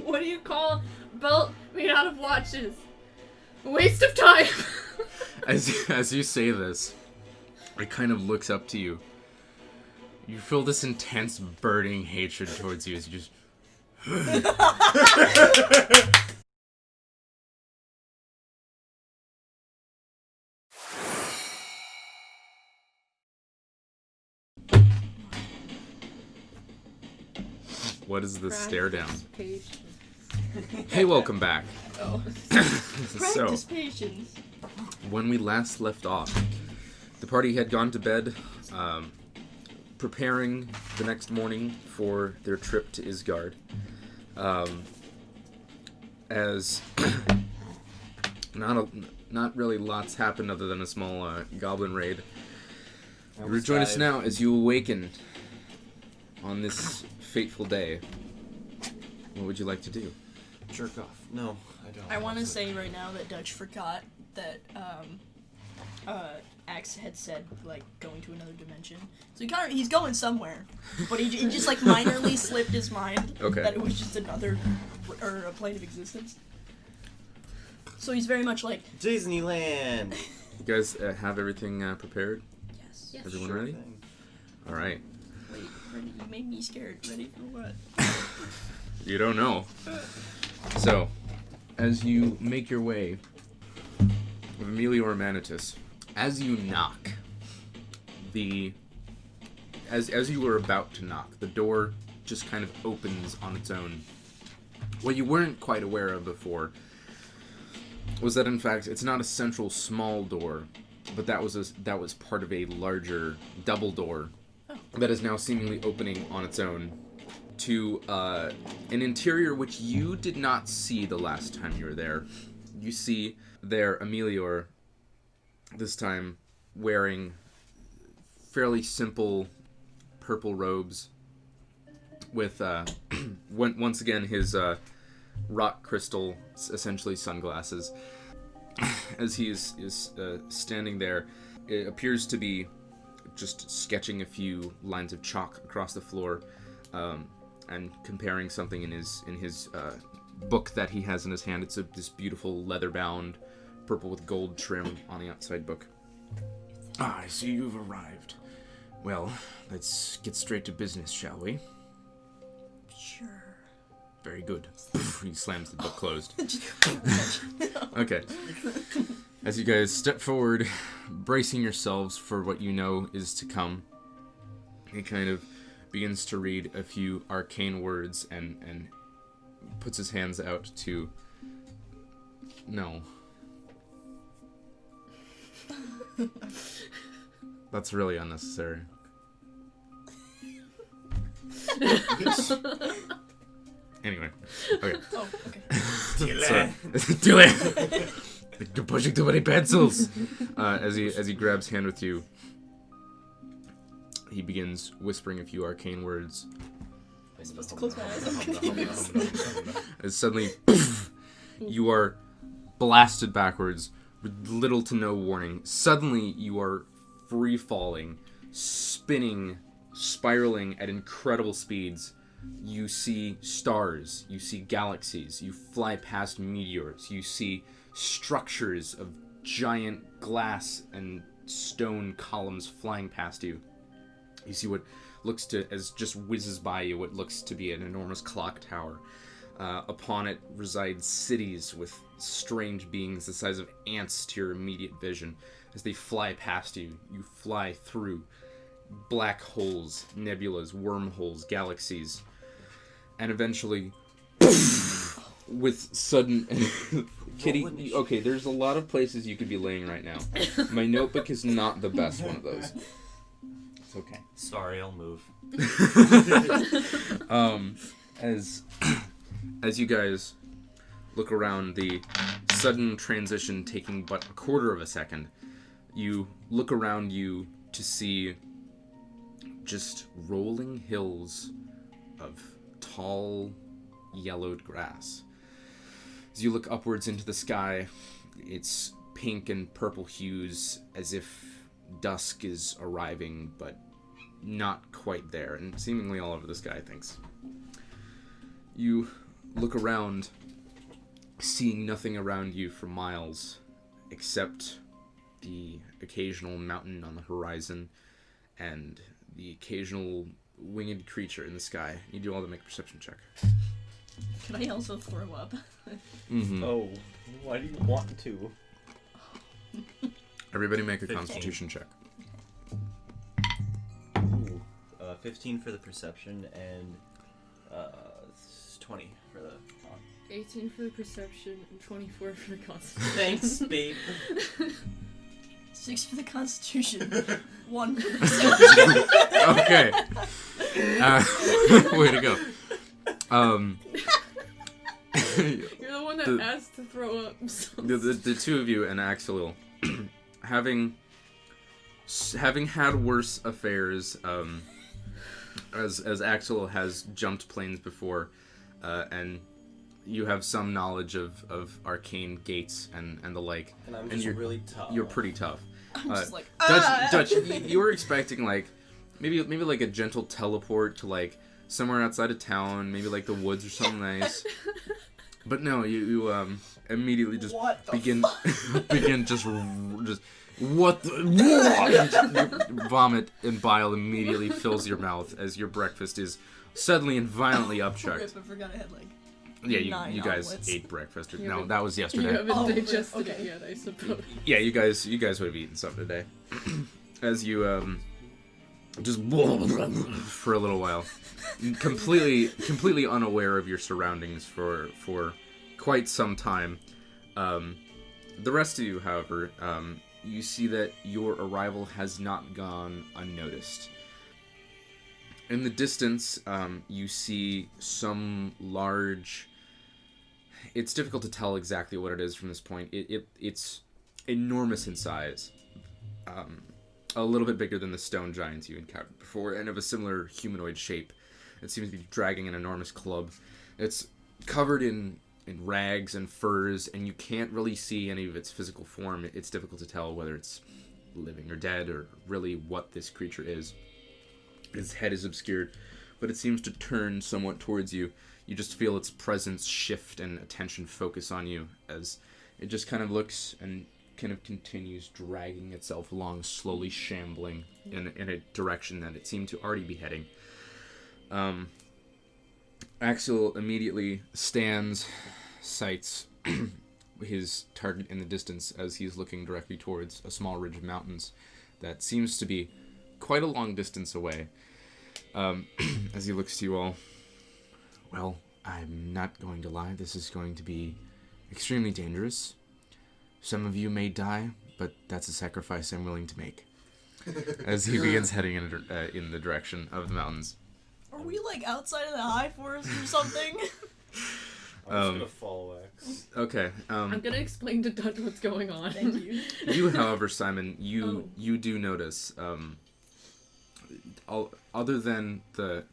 What do you call a belt made out of watches? A waste of time. As you say this, it kind of looks up to you. You feel this intense burning hatred towards you as you just... What is the stare down? Patience. Hey, welcome back. Oh. So, Practice patience. when we last left off, the party had gone to bed, preparing the next morning for their trip to Isgard. As not really lots happened other than a small goblin raid. Rejoin us now as you awaken on this fateful day. What would you like to do? Jerk off. No, I don't. I want to say right now that Dutch forgot that Axe had said like going to another dimension. So he's going somewhere, but he just like minorly slipped his mind that it was just another or a plane of existence. So he's very much like Disneyland. You guys have everything prepared? Yes. Everyone ready? Thing. All right. Wait, ready? You made me scared. Ready for what? You don't know. So, as you make your way with Emilior Manitus, as you knock, as you were about to knock, the door just kind of opens on its own. What you weren't quite aware of before was that in fact it's not a central small door, but that was part of a larger double door that is now seemingly opening on its own to an interior which you did not see the last time you were there. You see there Emilior, this time wearing fairly simple purple robes with once again his rock crystal, essentially sunglasses. As he is standing there, it appears to be just sketching a few lines of chalk across the floor, and comparing something in his book that he has in his hand. It's this beautiful leather-bound, purple with gold trim on the outside book. Ah, I see you've arrived. Well, let's get straight to business, shall we? Sure. Very good. He slams the book closed. Okay. As you guys step forward, bracing yourselves for what you know is to come, he kind of begins to read a few arcane words and puts his hands out to... No. That's really unnecessary. Anyway. Okay. Oh, okay. Dile! You're pushing too many pencils! As he grabs hand with you, he begins whispering a few arcane words. Am I supposed to close my eyes? I'm confused. As suddenly, you are blasted backwards with little to no warning. Suddenly, you are free-falling, spinning, spiraling at incredible speeds. You see stars, you see galaxies, you fly past meteors, you see structures of giant glass and stone columns flying past you. You see what looks to, as just whizzes by you, what looks to be an enormous clock tower. Upon it reside cities with strange beings the size of ants to your immediate vision. As they fly past you, you fly through black holes, nebulas, wormholes, galaxies, and eventually, with sudden... Kitty, okay, there's a lot of places you could be laying right now. My notebook is not the best one of those. It's okay. Sorry, I'll move. As you guys look around, the sudden transition taking but a quarter of a second, you look around you to see just rolling hills of tall, yellowed grass. As you look upwards into the sky, it's pink and purple hues, as if dusk is arriving, but not quite there, and seemingly all over the sky, thanks. You look around, seeing nothing around you for miles, except the occasional mountain on the horizon and the occasional winged creature in the sky. You do all to make a perception check. Can I also throw up? Mm-hmm. Oh, why do you want to? Everybody make a 15. Constitution check. Ooh, 15 for the perception and 20 for the. 18 for the perception and 24 for the constitution. Thanks, babe. 6 for the Constitution. 1 for the perception. Okay. Way to go. You're the one that asked to throw up. So The two of you and Axel, having had worse affairs, as Axel has jumped planes before, and you have some knowledge of arcane gates and the like. And I'm just really tough. You're pretty tough. I'm just like, Dutch, you were expecting like maybe like a gentle teleport to like somewhere outside of town, maybe like the woods or something nice. But no, you immediately just begin just what the vomit and bile immediately fills your mouth as your breakfast is suddenly and violently upchucked. I forgot I had like. Yeah, you 9 guys omelets. ate breakfast. You No, haven't- that was you yesterday. haven't digested okay. it yet, I suppose. Yeah, you guys would have eaten something today. As you just for a little while, completely unaware of your surroundings for quite some time. The rest of you, however, you see that your arrival has not gone unnoticed. In the distance, you see some large. It's difficult to tell exactly what it is from this point. It's enormous in size. A little bit bigger than the stone giants you encountered before, and of a similar humanoid shape. It seems to be dragging an enormous club. It's covered in rags and furs, and you can't really see any of its physical form. It's difficult to tell whether it's living or dead, or really what this creature is. Its head is obscured, but it seems to turn somewhat towards you. You just feel its presence shift and attention focus on you as it just kind of looks and kind of continues dragging itself along, slowly shambling in a direction that it seemed to already be heading. Axel immediately stands, sights his target in the distance as he's looking directly towards a small ridge of mountains that seems to be quite a long distance away. As he looks to you all, well, I'm not going to lie, this is going to be extremely dangerous. Some of you may die, but that's a sacrifice I'm willing to make. As he begins heading in the direction of the mountains. Are we like outside of the high forest or something? I'm just gonna follow X. Okay. I'm gonna explain to Dutch what's going on. Thank you. You, however, Simon, you do notice, other than the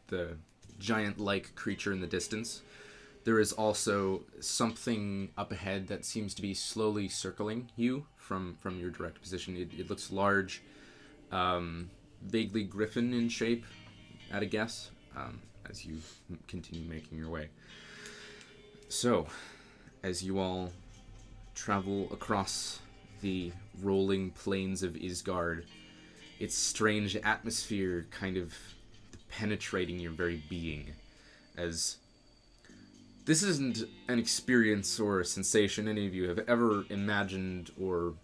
giant-like creature in the distance, there is also something up ahead that seems to be slowly circling you from your direct position. It looks large, vaguely griffin in shape, at a guess, as you continue making your way. So, as you all travel across the rolling plains of Isgard, its strange atmosphere kind of penetrating your very being, as this isn't an experience or a sensation any of you have ever imagined or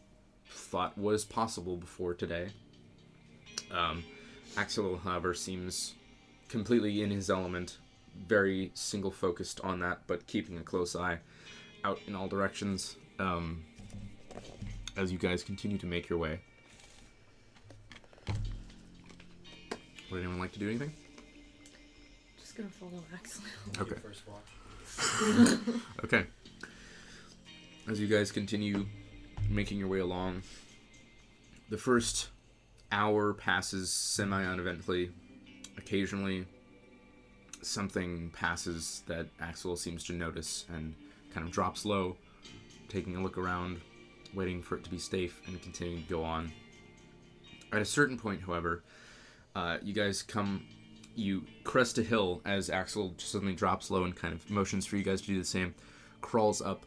thought was possible before today. Axel, however, seems completely in his element, very single-focused on that, but keeping a close eye out in all directions as you guys continue to make your way. Would anyone like to do anything? Just gonna follow Axel. Okay. First watch. Okay. As you guys continue making your way along, the first hour passes semi-uneventfully. Occasionally, something passes that Axel seems to notice and kind of drops low, taking a look around, waiting for it to be safe, and continuing to go on. At a certain point, however, you guys come you crest a hill as Axel just suddenly drops low and kind of motions for you guys to do the same, crawls up,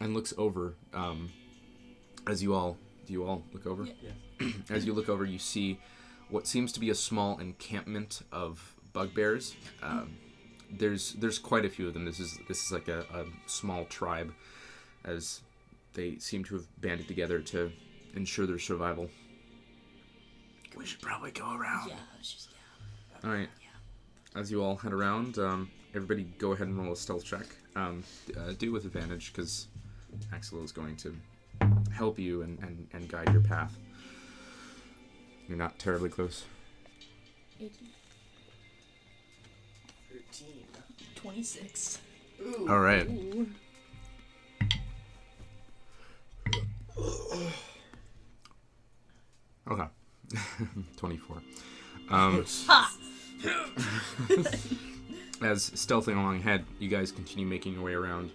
and looks over. Do you all look over? Yeah. As you look over, you see what seems to be a small encampment of bugbears. There's quite a few of them. This is like a small tribe, as they seem to have banded together to ensure their survival. We should probably go around. Yeah, All right. Yeah. As you all head around, everybody go ahead and roll a stealth check. Do with advantage, because Axel is going to help you and guide your path. You're not terribly close. 18. 13. 26. Ooh. All right. Ooh. Okay. 24. Ha! As stealthing along ahead, you guys continue making your way around.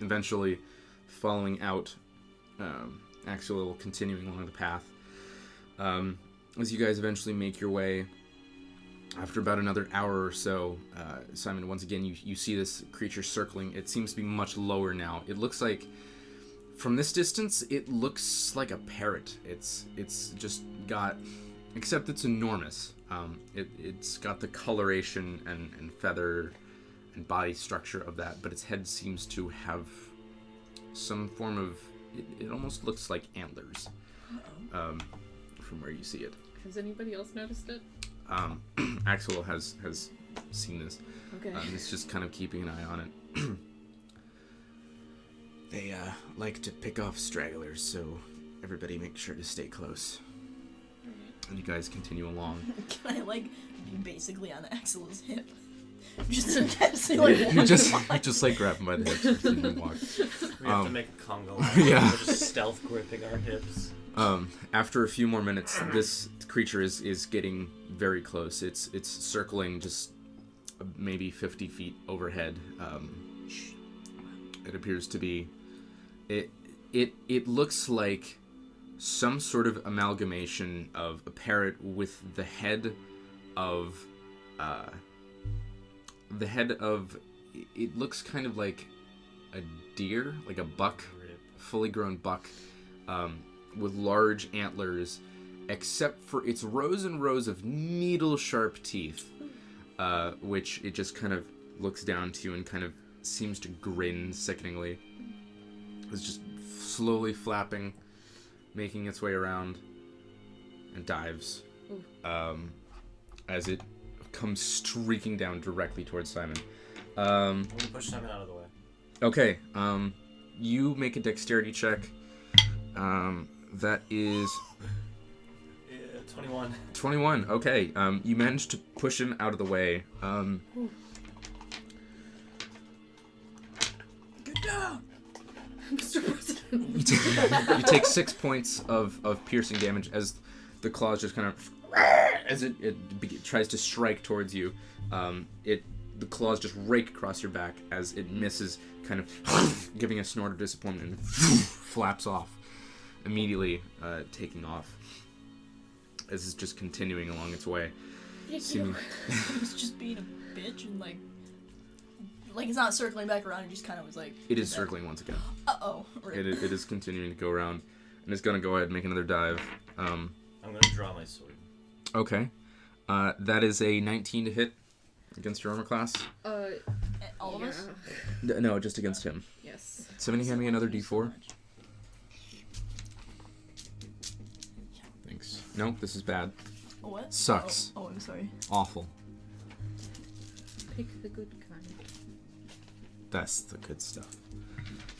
Eventually, following out, Axel continuing along the path. As you guys eventually make your way, after about another hour or so, Simon, once again, you see this creature circling. It seems to be much lower now. It looks like, from this distance, it looks like a parrot. It's just got, except it's enormous. It's got the coloration and feather and body structure of that, but its head seems to have some form of, it almost looks like antlers, from where you see it. Has anybody else noticed it? Axel has seen this. Okay. He's just kind of keeping an eye on it. They like to pick off stragglers, so everybody make sure to stay close. And you guys continue along. Can I be basically on Axel's hip? Just in case he wanders just grab him by the hips and walk. We have to make a Congo line. Yeah. We're just stealth gripping our hips. After a few more minutes, this creature is getting very close. It's circling just maybe 50 feet overhead. It appears to be. It looks like some sort of amalgamation of a parrot with the head of. It looks kind of like a deer, like a buck, fully grown buck, with large antlers, except for its rows and rows of needle-sharp teeth, which it just kind of looks down to you and kind of seems to grin sickeningly. It's just slowly flapping, making its way around, and dives, as it comes streaking down directly towards Simon. I'm gonna push Simon out of the way. Okay, you make a dexterity check. That is... 21. 21, okay. You managed to push him out of the way. Get down! Mr. President. You take 6 points of piercing damage as the claws just kind of... As it tries to strike towards you, the claws just rake across your back as it misses, kind of giving a snort of disappointment and flaps off, immediately taking off as it's just continuing along its way. It was just being a bitch and like it's not circling back around. It just kind of was like. It is circling once again. Uh-oh. Right. It is continuing to go around, and it's gonna go ahead and make another dive. I'm gonna draw my sword. Okay. That is a 19 to hit against your armor class. All of us? No, just against him. Yes. Somebody hand me another D4. Thanks. Nope, this is bad. What? Sucks. Oh, I'm sorry. Awful. Pick the good kind. That's the good stuff.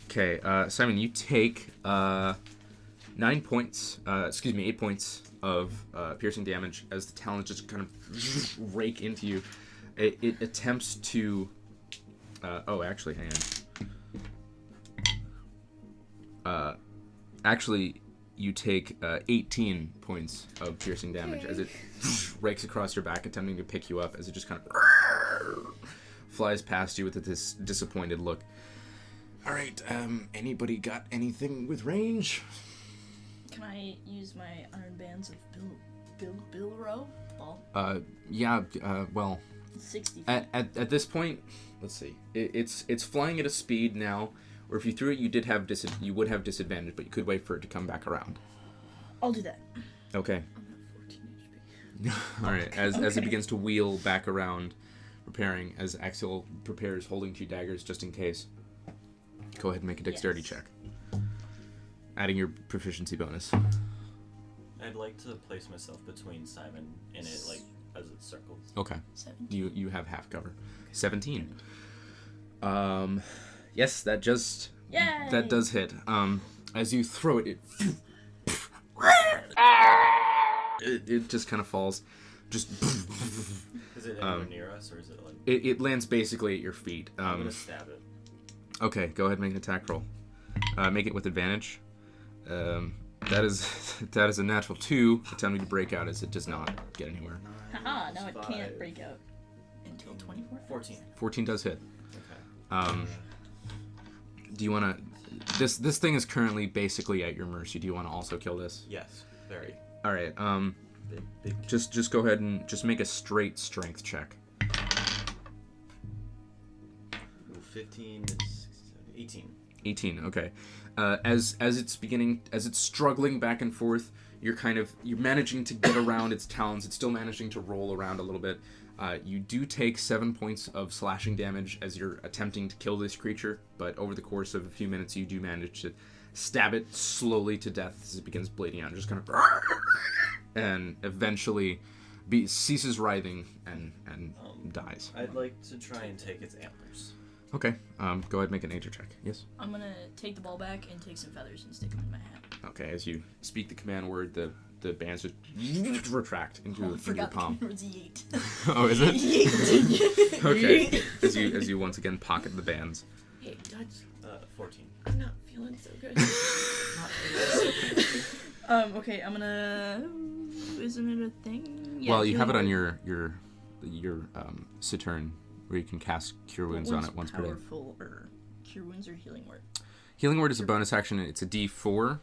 Okay, Simon, you take 8 points of piercing damage as the talons just kind of rake into you. It attempts to... actually, hang on. Actually, you take 18 points of piercing damage as it rakes across your back, attempting to pick you up, as it just kind of flies past you with this disappointed look. All right, anybody got anything with range? Can I use my iron bands of Bilro? ball? Well, 60 feet. at this point, let's see. It's flying at a speed now, or if you threw it, you would have disadvantage, but you could wait for it to come back around. I'll do that. Okay. I'm at 14 HP. All right. As it begins to wheel back around, preparing, as Axel prepares, holding 2 daggers just in case. Go ahead and make a dexterity check. Adding your proficiency bonus. I'd like to place myself between Simon and it, like, as it circles. Okay. 17. You have half cover. 17. Yes, that does hit. As you throw it, it just kind of falls. Just. Is it anywhere near us, or is it like? It lands basically at your feet. I'm gonna stab it. Okay, go ahead and make an attack roll. Make it with advantage. That is a natural 2. Attempt me to break out as it does not get anywhere. Haha, now it can't break out until 24. 14. 14 does hit. Okay. Do you want to? This thing is currently basically at your mercy. Do you want to also kill this? Yes. Very. All right. Big. Just go ahead and just make a straight strength check. 15, 18. 18. Okay. As it's struggling back and forth, you're managing to get around its talons. It's still managing to roll around a little bit. You do take 7 points of slashing damage as you're attempting to kill this creature, but over the course of a few minutes, you do manage to stab it slowly to death as it begins bleeding out, and just kind of, and eventually ceases writhing and dies. I'd like to try and take its antlers. Okay. Go ahead and make a nature check. Yes. I'm gonna take the ball back and take some feathers and stick them in my hat. Okay. As you speak the command word, the bands just retract into your palm. The word's yeet. Oh, is it? Yeet. Okay. As you once again pocket the bands. Hey, Dutch. 14. I'm not feeling so good. Okay, I'm gonna. Isn't it a thing? Yeah, Well, you have it on healing your Saturn, where you can cast Cure word. Wounds on it once per day. Powerful or Cure Wounds or Healing Word? Healing Word is a bonus action. It's a D4,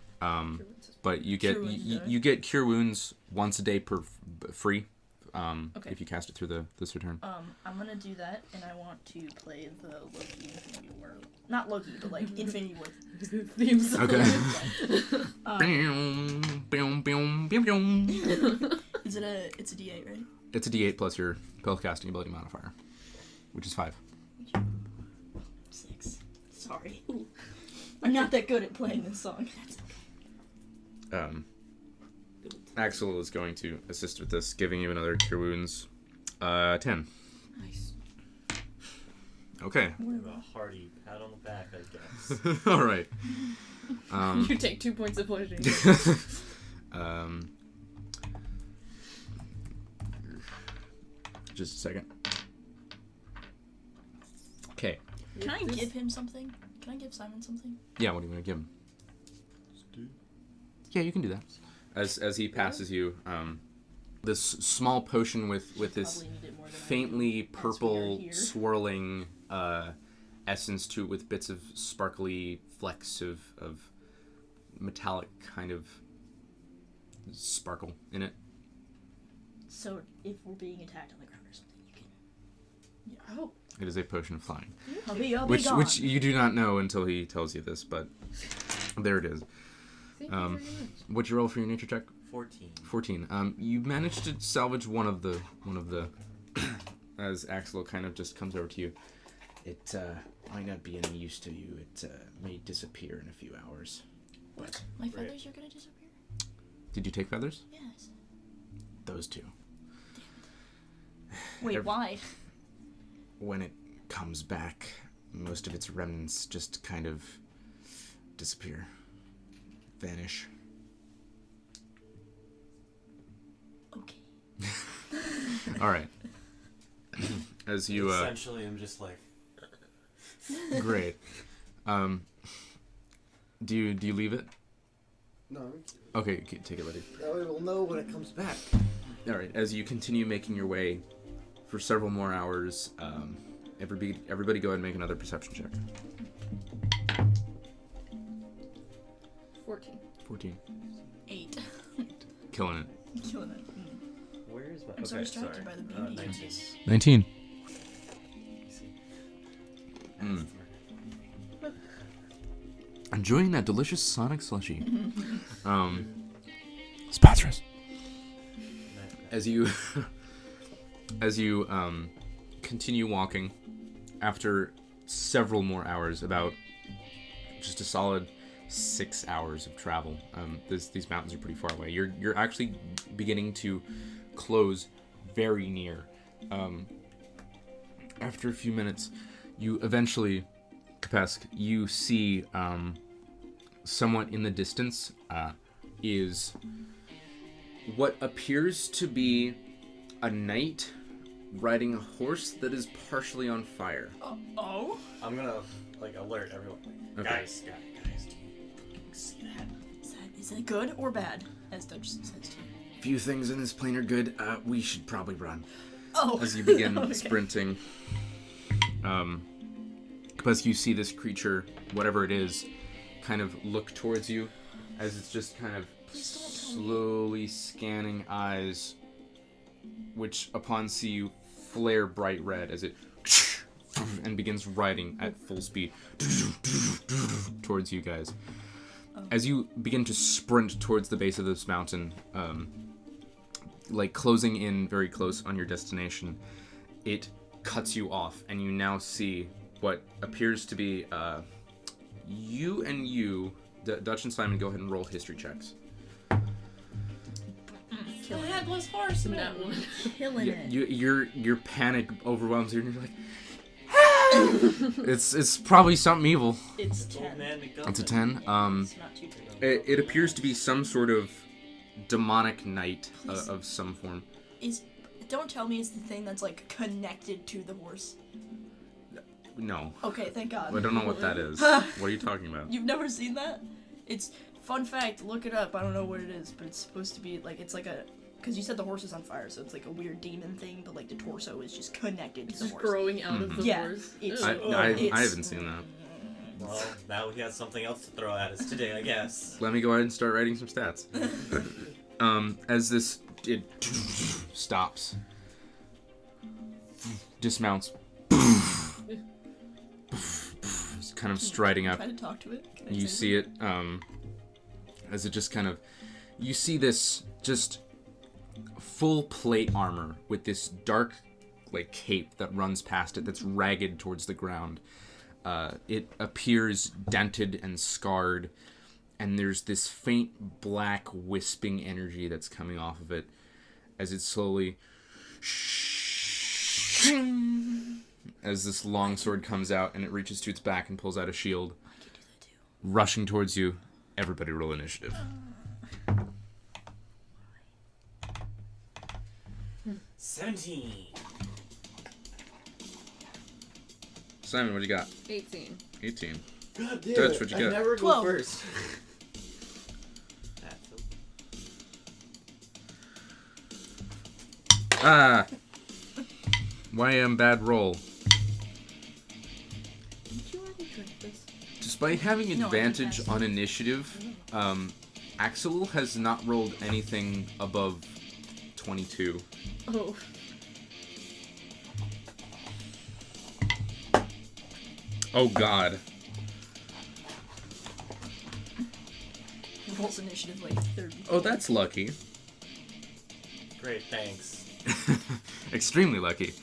but you get you get Cure Wounds once a day free. Okay. If you cast it through the Saturn. I'm gonna do that, and I want to play the Loki Infinity War. Not Loki, but like Infinity War Theme song. Okay. It's a D8, right? It's a D8 plus your spellcasting ability modifier, which is 5. 6. Sorry. I'm not that good at playing this song. Axel is going to assist with this, giving you another Cure Wounds. 10. Nice. Okay. A hearty pat on the back, I guess. All right. You take 2 points of pleasure. Just a second. Okay. Can I give him something? Can I give Simon something? Yeah, what do you want to give him? Yeah, you can do that. As he passes you, this small potion with this Probably need it more than I faintly do. That's why purple you're here. swirling essence to it with bits of sparkly flecks of metallic kind of sparkle in it. So if we're being attacked on the ground or something, you can. Yeah. Oh. It is a potion of flying, I'll be gone. which you do not know until he tells you this, but there it is. Thank you very much. What'd you roll for your nature check? 14. 14. You managed to salvage one of the as Axel kind of just comes over to you. It might not be any use to you. It may disappear in a few hours. What? My feathers are gonna disappear? Did you take feathers? Yes. Those two. Wait, why? When it comes back, most of its remnants just kind of disappear. Vanish. Okay. All right. As you Essentially, I'm just like. great. Do you leave it? No. Okay, take it, Letty. We'll know when it comes back. All right. As you continue making your way for several more hours, everybody go ahead and make another perception check. 14. 14. 8. Killing it. Killing it. Where Where's my? I'm so Okay, distracted sorry. by the beauty. 19. 19. Easy. Mm. Enjoying that delicious Sonic slushie. Sponsor us. As you continue walking, after several more hours, about just a solid 6 hours of travel. These mountains are pretty far away. You're actually beginning to close very near. After a few minutes, you eventually, Kepesk, you see somewhat in the distance is what appears to be a knight riding a horse that is partially on fire. Oh? I'm gonna alert everyone. Okay. Guys, do you see that? Is that good or bad? As Dutch says to you. Few things in this plane are good. We should probably run. Oh. As you begin Okay. sprinting, because you see this creature, whatever it is, kind of look towards you, as it's just kind of Please don't tell me. slowly scanning eyes, which upon see you flare bright red as it and begins riding at full speed towards you guys. As you begin to sprint towards the base of this mountain, like closing in very close on your destination, it cuts you off, and you now see what appears to be you and you. Dutch and Simon, go ahead and roll history checks. The headless horseman. That one. Killing it. Your panic overwhelms you, and you're like, it's probably something evil. It's It's old 10. man McDuffin. It's a 10. It's not too good. It appears to be some sort of demonic knight of some form. Don't tell me it's the thing that's like connected to the horse. No, Okay, thank God. I don't know what that is. What are you talking about? You've never seen that? It's fun fact. Look it up. I don't know what it is, but it's supposed to be like because you said the horse is on fire, so it's like a weird demon thing, but like the torso is just connected It's to the just horse. growing out of the Yeah, horse. it's- Ew. I haven't seen that. Well, now he has something else to throw at us today, I guess. Let me go ahead and start writing some stats. As it stops, dismounts, it's kind of striding up. Try to talk to it. Can I You say see it, as it just kind of, you see this just full plate armor with this dark, like, cape that runs past it that's ragged towards the ground. It appears dented and scarred, and there's this faint black wisping energy that's coming off of it as it slowly, as this long sword comes out and it reaches to its back and pulls out a shield. I can do that too. Rushing towards you. Everybody roll initiative. 17. Simon, what you got? 18. 18. God damn Dutch, it. what you I got? never go 12. first. Ah! Why am bad roll? Did you already drink this? Despite having No, I advantage passed. on initiative, Axel has not rolled anything above 22. Oh. Oh god. Rolls initiative like 30. Oh, that's lucky. Great, thanks. Extremely lucky.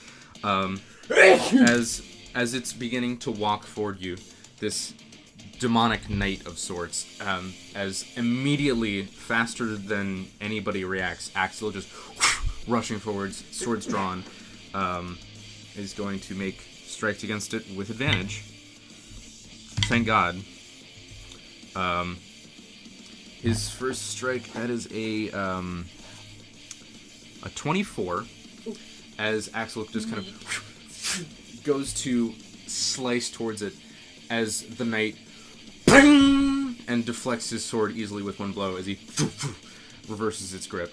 As it's beginning to walk forward you, this demonic knight of sorts, as immediately, faster than anybody reacts, Axel just rushing forwards, swords drawn, is going to make strikes against it with advantage. Thank God. His first strike, that is a 24, as Axel just kind of goes to slice towards it, as the knight and deflects his sword easily with one blow as he reverses its grip.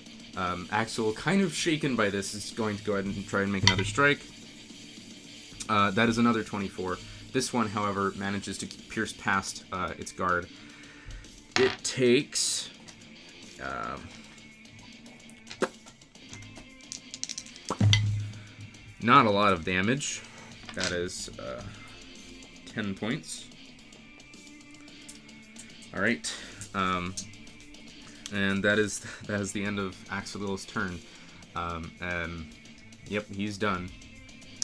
Axel, kind of shaken by this, is going to go ahead and try and make another strike. That is another 24. This one, however, manages to pierce past its guard. It takes Not a lot of damage. That is 10 points. All right. And that is the end of Axelil's turn. Yep, he's done.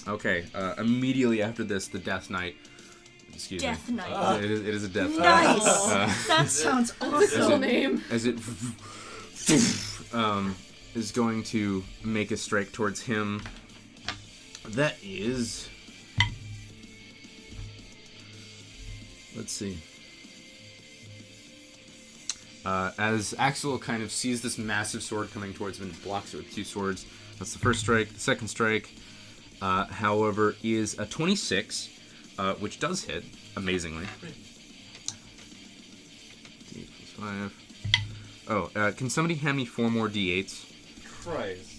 Okay, immediately after this, the Death Knight. Excuse me. Death Knight. It is a Death Knight. Nice! That sounds awesome. Cool name. As it is going to make a strike towards him. That is... Let's see. As Axel kind of sees this massive sword coming towards him and blocks it with 2 swords. That's the first strike. The second strike, however, is a 26, which does hit, amazingly. D+5. Oh, can somebody hand me 4 more D8s? Christ.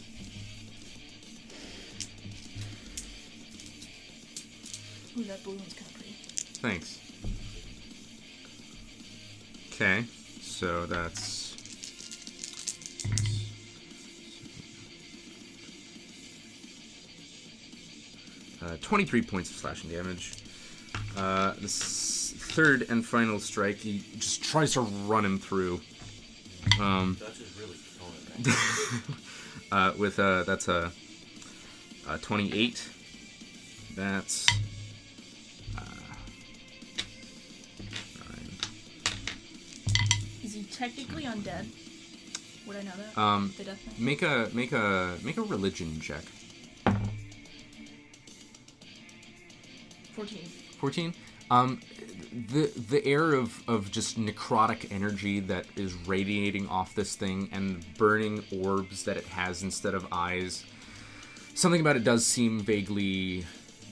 Ooh, that blue one's kind of pretty. Thanks. Okay, so that's... 23 points of slashing damage. The third and final strike, he just tries to run him through. Dutch is really killing it right now. That's a 28. That's 9. Is he technically undead? Would I know that? The Death Knight? Make a religion check. 14. The air of just necrotic energy that is radiating off this thing and burning orbs that it has instead of eyes. Something about it does seem vaguely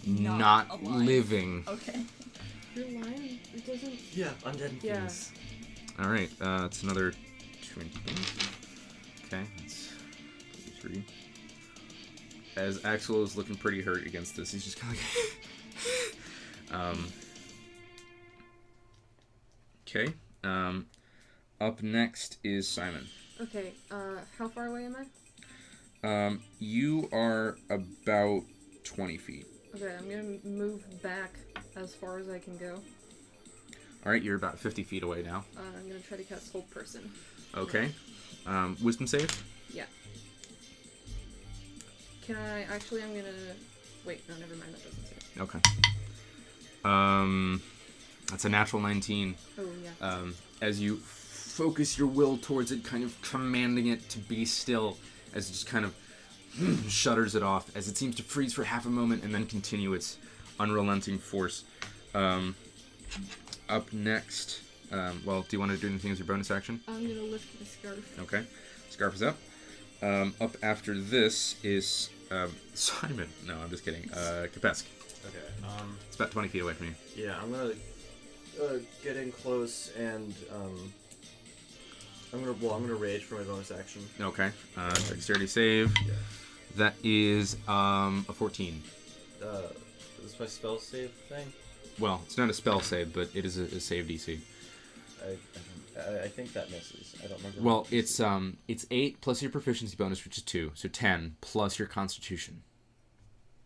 not alive. Living. Okay. You're lying. It doesn't. Yeah, undead Yeah. things. All right, it's another 20. Okay, that's 3. As Axel is looking pretty hurt against this, he's just kind of like... Okay. Up next is Simon. Okay. How far away am I? You are about 20 feet. Okay, I'm gonna move back as far as I can go. All right, you're about 50 feet away now. I'm gonna try to cast Hold Person. Okay. Wisdom save? Yeah. Can I actually? I'm gonna wait. No, never mind. That doesn't save. Okay. That's a natural 19. Oh yeah. As you focus your will towards it, kind of commanding it to be still, as it just kind of shudders it off, as it seems to freeze for half a moment and then continue its unrelenting force. Up next, well, do you want to do anything as your bonus action? I'm gonna lift the scarf. Okay. Scarf is up. Up after this is Simon. No, I'm just kidding. Kepesk. Okay. It's about 20 feet away from you. Yeah, I'm gonna get in close and I'm gonna rage for my bonus action. Okay. Dexterity save. Yeah. That is a 14. Is this my spell save thing? Well, it's not a spell save, but it is a save DC. I think that misses. I don't remember. Well, it's 8 plus your proficiency bonus, which is 2, so 10 plus your Constitution.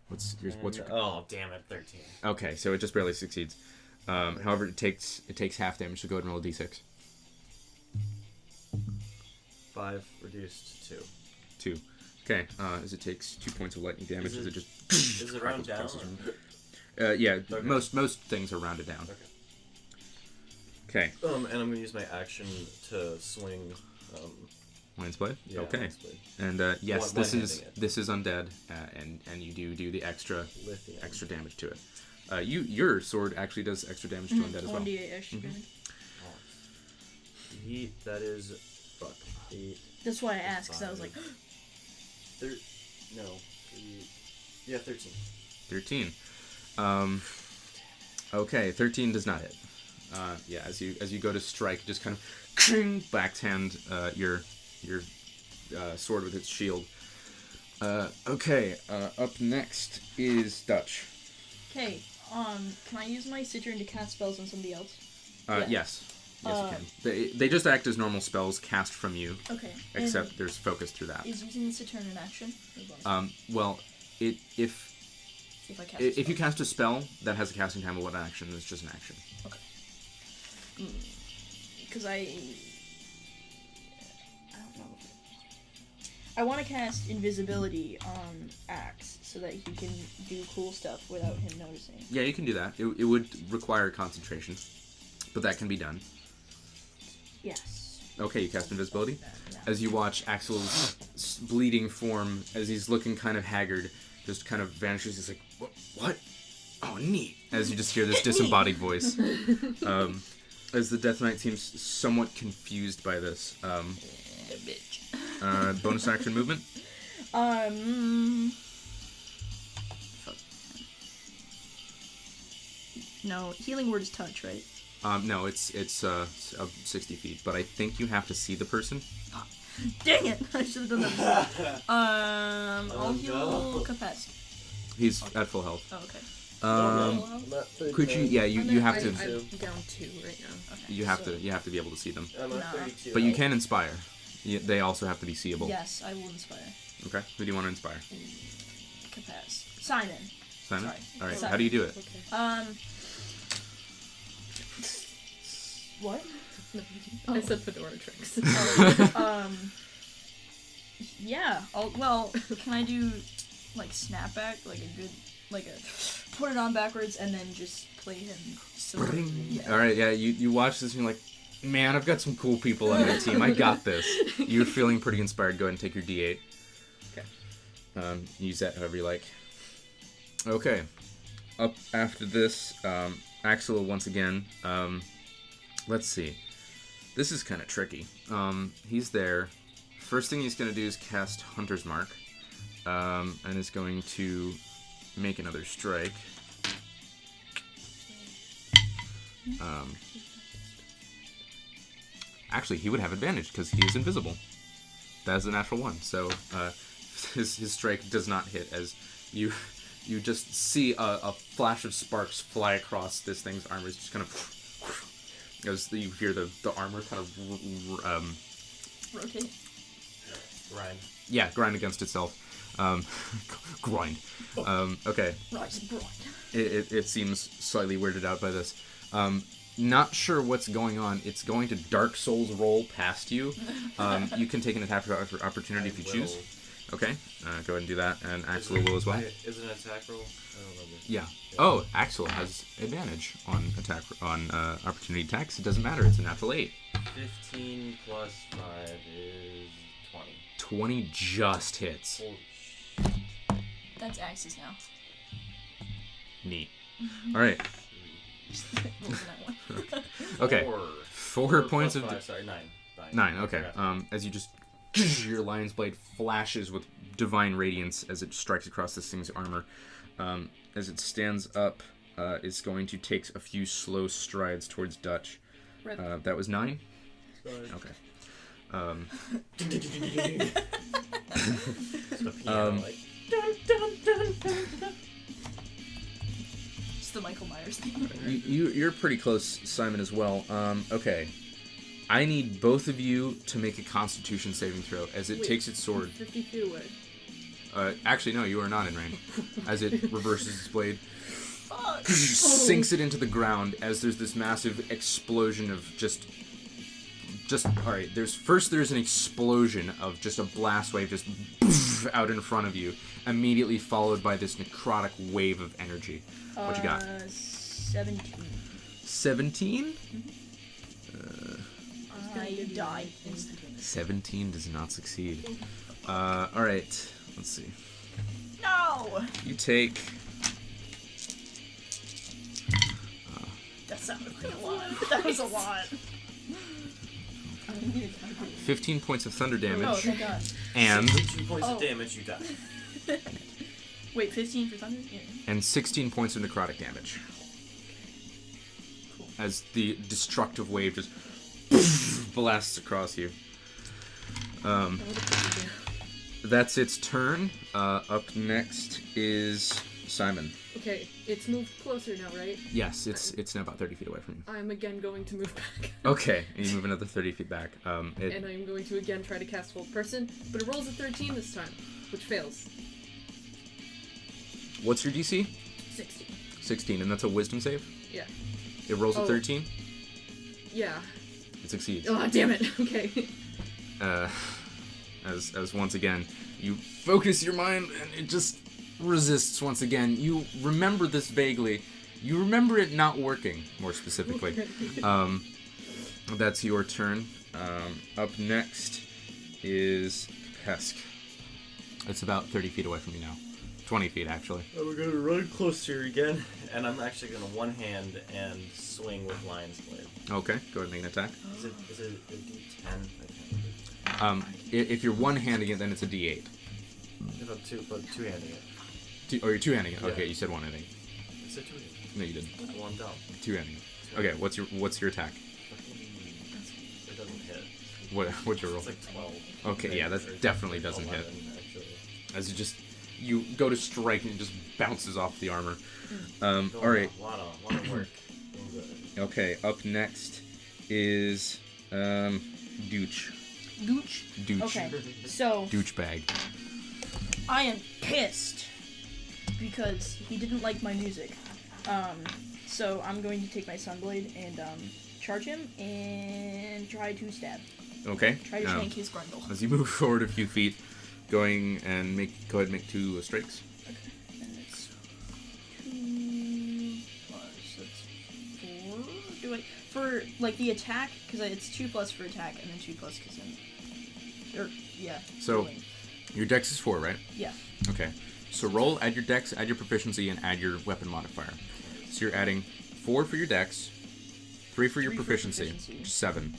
What's your? Oh, damn it, 13. Okay, so it just barely succeeds. However, it takes half damage, so go ahead and roll a d6. 5 reduced to 2. 2. Okay, as it takes 2 points of lightning damage, as it just... Is it round down? Yeah, Okay. most things are rounded down. Okay. And I'm gonna use my action to swing. Lance Blade? Yeah, Okay. Lance Blade. And yes, this is one-handing undead, and you do the extra Lithium. damage to it. Your sword actually does extra damage to undead as well. 1d8-ish damage. That is 8. That's why I asked, because I was like, No. 13. 13. Okay, 13 does not hit. Yeah, as you go to strike, just kind of backhand your sword with its shield. Okay, up next is Dutch. okay, can I use my Citron to cast spells on somebody else? Yes. Yes, you can. They just act as normal spells cast from you, Okay. except there's focus through that. Is using the Citron an action? Well, if If I cast. If you cast a spell that has a casting time of 1 action, it's just an action. Okay. Because I don't know. I want to cast invisibility on Axe so that he can do cool stuff without him noticing. Yeah, you can do that. It would require concentration, but that can be done. Yes. Okay, you cast invisibility. Yeah. As you watch Axel's bleeding form, as he's looking kind of haggard, just kind of vanishes. He's like, what? Oh, neat. As you just hear this disembodied voice. As the Death Knight seems somewhat confused by this. Bitch. Bonus action movement? Fuck. No, healing word is touch, right? No, it's 60 feet, but I think you have to see the person. Dang it! I should have done that before. I'll heal Kepesk. He's at full health. Oh, okay. Could you? Yeah, you have to. I'm down 2 right now. Okay. You have to be able to see them. I'm No. at 32. But you can inspire. They also have to be seeable. Yes, I will inspire. Okay. Who do you want to inspire? Kepesk. Simon. Simon. Sorry. All right. Simon. How do you do it? Okay. What? I said fedora tricks. Yeah. Can I do like snapback, like a good, like a put it on backwards and then just play him? Yeah. All right. Yeah. You watch this and you're like, man, I've got some cool people on my team. I got this. You're feeling pretty inspired. Go ahead and take your D8. Okay. Use that however you like. Okay. Up after this, Axel once again. Let's see. This is kind of tricky. He's there. First thing he's going to do is cast Hunter's Mark. And is going to make another strike. Actually, he would have advantage because he is invisible. That is a natural 1. So his strike does not hit as you just see a flash of sparks fly across this thing's armor. It's just kind of as you hear the armor kind of Rotate. Grind. yeah, grind against itself. Grind. Okay. Rise and grind. It seems slightly weirded out by this. Not sure what's going on. It's going to Dark Souls roll past you. You can take an attack for opportunity if you choose. Okay. Go ahead and do that, and Axel will as well. Is it an attack roll? I don't remember. Yeah. Oh, Axel has advantage on opportunity attacks. It doesn't matter. It's a natural 8. 15 plus 5 is 20. 20 just hits. Holy That's Axe's now. Neat. All right. What was that one? Okay. 4 points plus of. 5, sorry, 9. 9. Okay. Yeah. As you just your lion's blade flashes with divine radiance as it strikes across this thing's armor. As it stands up, it's going to take a few slow strides towards Dutch. That was 9. Okay. It's the piano, like, Dun, dun, dun, dun, dun. It's the Michael Myers thing. You're pretty close, Simon, as well. Okay. I need both of you to make a Constitution saving throw as it takes its sword. 50 feet away. Actually, no, you are not in range. As it reverses its blade, Fuck. sinks it into the ground as there's this massive explosion of just all right. There's an explosion of just a blast wave just out in front of you, immediately followed by this necrotic wave of energy. What you got? 17. 17? I die instantly. 17 does not succeed. All right. Let's see. No! You take. That sounded like a lot. That was a lot. 15 points of thunder Oh, damage, thank God. and 2 points Oh. of damage, you die. Wait, 15 for thunder? Yeah. and 16 points of necrotic damage. Cool. As the destructive wave just blasts across you. That's its turn. Up next is Simon. Okay, it's moved closer now, right? Yes, it's now about 30 feet away from you. I'm again going to move back. Okay, and you move another 30 feet back. And I'm going to again try to cast Hold Person, but it rolls a 13 this time, which fails. What's your DC? 16, and that's a wisdom save? Yeah. It rolls a 13? Yeah. It succeeds. Oh, damn it. Okay. As once again, you focus your mind, and it just resists once again. You remember this vaguely. You remember it not working, more specifically. That's your turn. Up next is Kepesk. It's about 30 feet away from you now. 20 feet, actually. Oh, we're gonna run closer again, and I'm actually gonna one hand and swing with Lion's Blade. Okay, go ahead and make an attack. Is it a D10? I can't remember. If you're one-handing it, then it's a D8. If I'm two-handing it. You're two-handing it. Yeah. Okay, you said one-handing. I said two-handing. No, you did. Well, I'm dumb. Two-handing it. Okay, what's your attack? It doesn't hit. What's your roll? It's like 12. Okay, yeah, that definitely doesn't hit. 11, actually. As you go to strike and it just bounces off the armor. All right. A lot of work. Okay, up next is Dooch. Gooch? Dooch. Okay, so Dooch bag. I am pissed because he didn't like my music. So I'm going to take my Sunblade and charge him and try to stab. Okay. Try to shank his grundle. As you move forward a few feet, go ahead and make 2 strikes. Okay, and it's 2 plus, that's 4. Do I, for, like, the attack, because it's 2 plus for attack, and then 2 plus because yeah. So, rolling. your dex is 4, right? Yeah. Okay. So roll, add your dex, add your proficiency, and add your weapon modifier. So you're adding 4 for your dex, 3 for your proficiency, which is 7,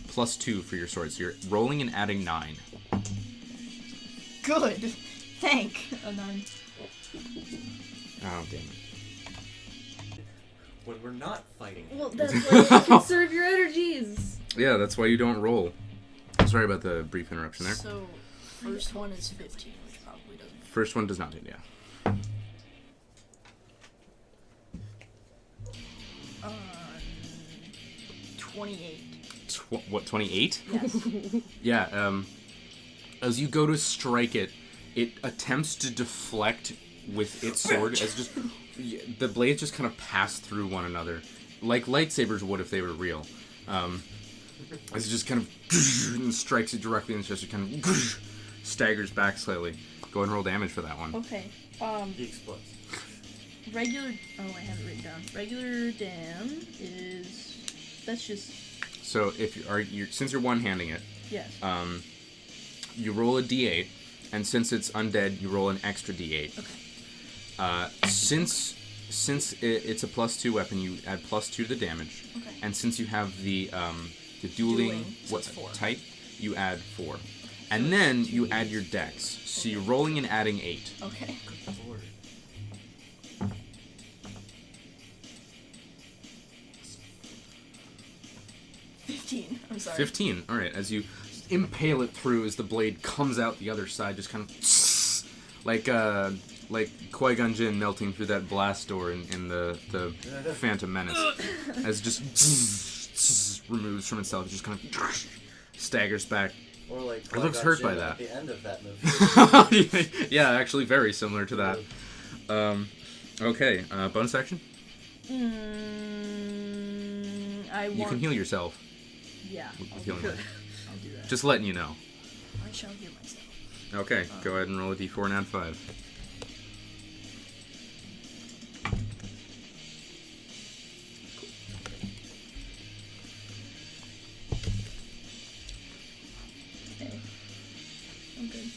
plus 2 for your sword. So you're rolling and adding 9. Good. Thank. A 9. Oh, damn it. When we're not fighting. Well, that's why you conserve your energies. Yeah, that's why you don't roll. Sorry about the brief interruption there. So, first one is 15, which probably doesn't. First one does not hit, yeah. 28. What, 28? Yes. Yeah, as you go to strike it, it attempts to deflect with its sword as just the blades just kind of pass through one another, like lightsabers would if they were real. As it just kind of and strikes it directly in the chest, it kind of staggers back slightly. Go ahead and roll damage for that one. Okay. He explodes. Regular. Oh, I have it written down. Regular dam is. That's just. So if you're since you're one-handing it, Yes. you roll a d8, and since it's undead, you roll an extra d8. Okay. Since it's a +2 weapon, you add +2 to the damage. Okay. And since you have the dueling so it's 4. type, you add 4. And then you add your dex. So you're rolling and adding 8. Okay. Good lord. I'm sorry. 15. All right. As you impale it through, as the blade comes out the other side, just kind of like Qui-Gon Jinn melting through that blast door in the Phantom Menace, as it just removes from itself, it just kind of staggers back. Or like It looks hurt by At that. the end of that movie. Yeah, actually, very similar to that. Okay, bonus action. You can heal yourself. Yeah. with I'll healing do word. that. I'll do that. Just letting you know. I shall heal myself. Okay, go ahead and roll a d4 and add 5. Okay. I'm good.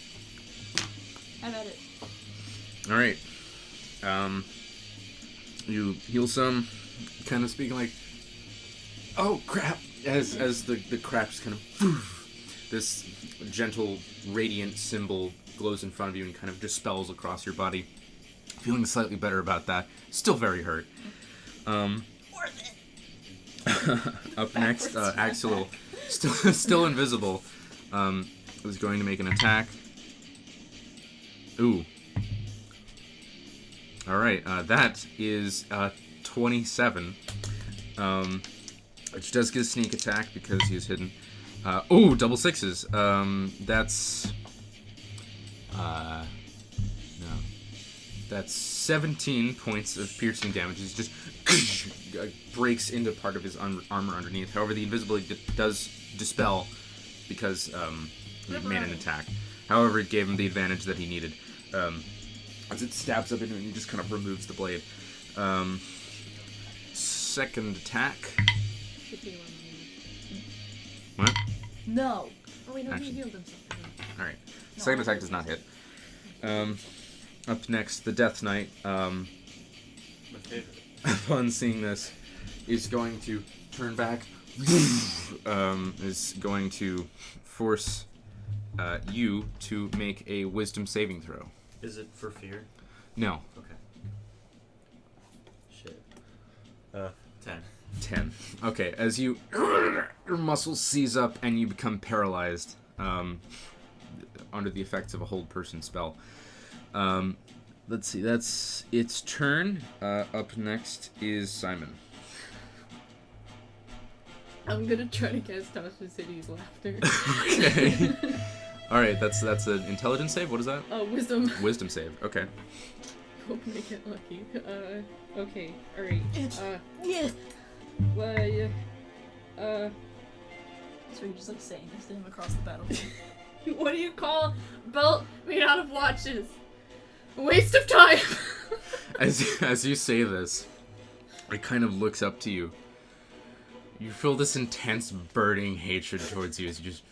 Have at it. All right. You heal some, kind of speaking like, "Oh crap!" As the cracks kind of, this gentle, radiant symbol glows in front of you and kind of dispels across your body. Feeling slightly better about that. Still very hurt. Worth it. Up next, Axel, still invisible, is going to make an attack. Ooh. Alright, that is 27. Which does get a sneak attack because he is hidden. Ooh, double 6s. That's... no. That's 17 points of piercing damage. He just breaks into part of his armor underneath. However, the invisibility does dispel because he made an attack. However, it gave him the advantage that he needed. As it stabs up into him, he just kind of removes the blade. Second attack. What? No. Oh wait, no, Actually. he healed himself. Alright. Second attack does not hit. Up next, the Death Knight. My favorite. Upon seeing this, is going to turn back. Is going to force you to make a wisdom saving throw. Is it for fear? No. Okay. Shit. 10. 10. Okay, as your muscles seize up and you become paralyzed under the effects of a hold person spell. Let's see, that's its turn. Up next is Simon. I'm gonna try to cast Tasha City's laughter. Okay. Alright, that's an intelligence save? What is that? Wisdom. Wisdom save, okay. Hope I get lucky. Okay, alright. Yeah. Well, yeah. So you're just like saying this to him across the battlefield. What do you call a belt made out of watches? A waste of time! As you say this, it kind of looks up to you. You feel this intense burning hatred towards you as you just...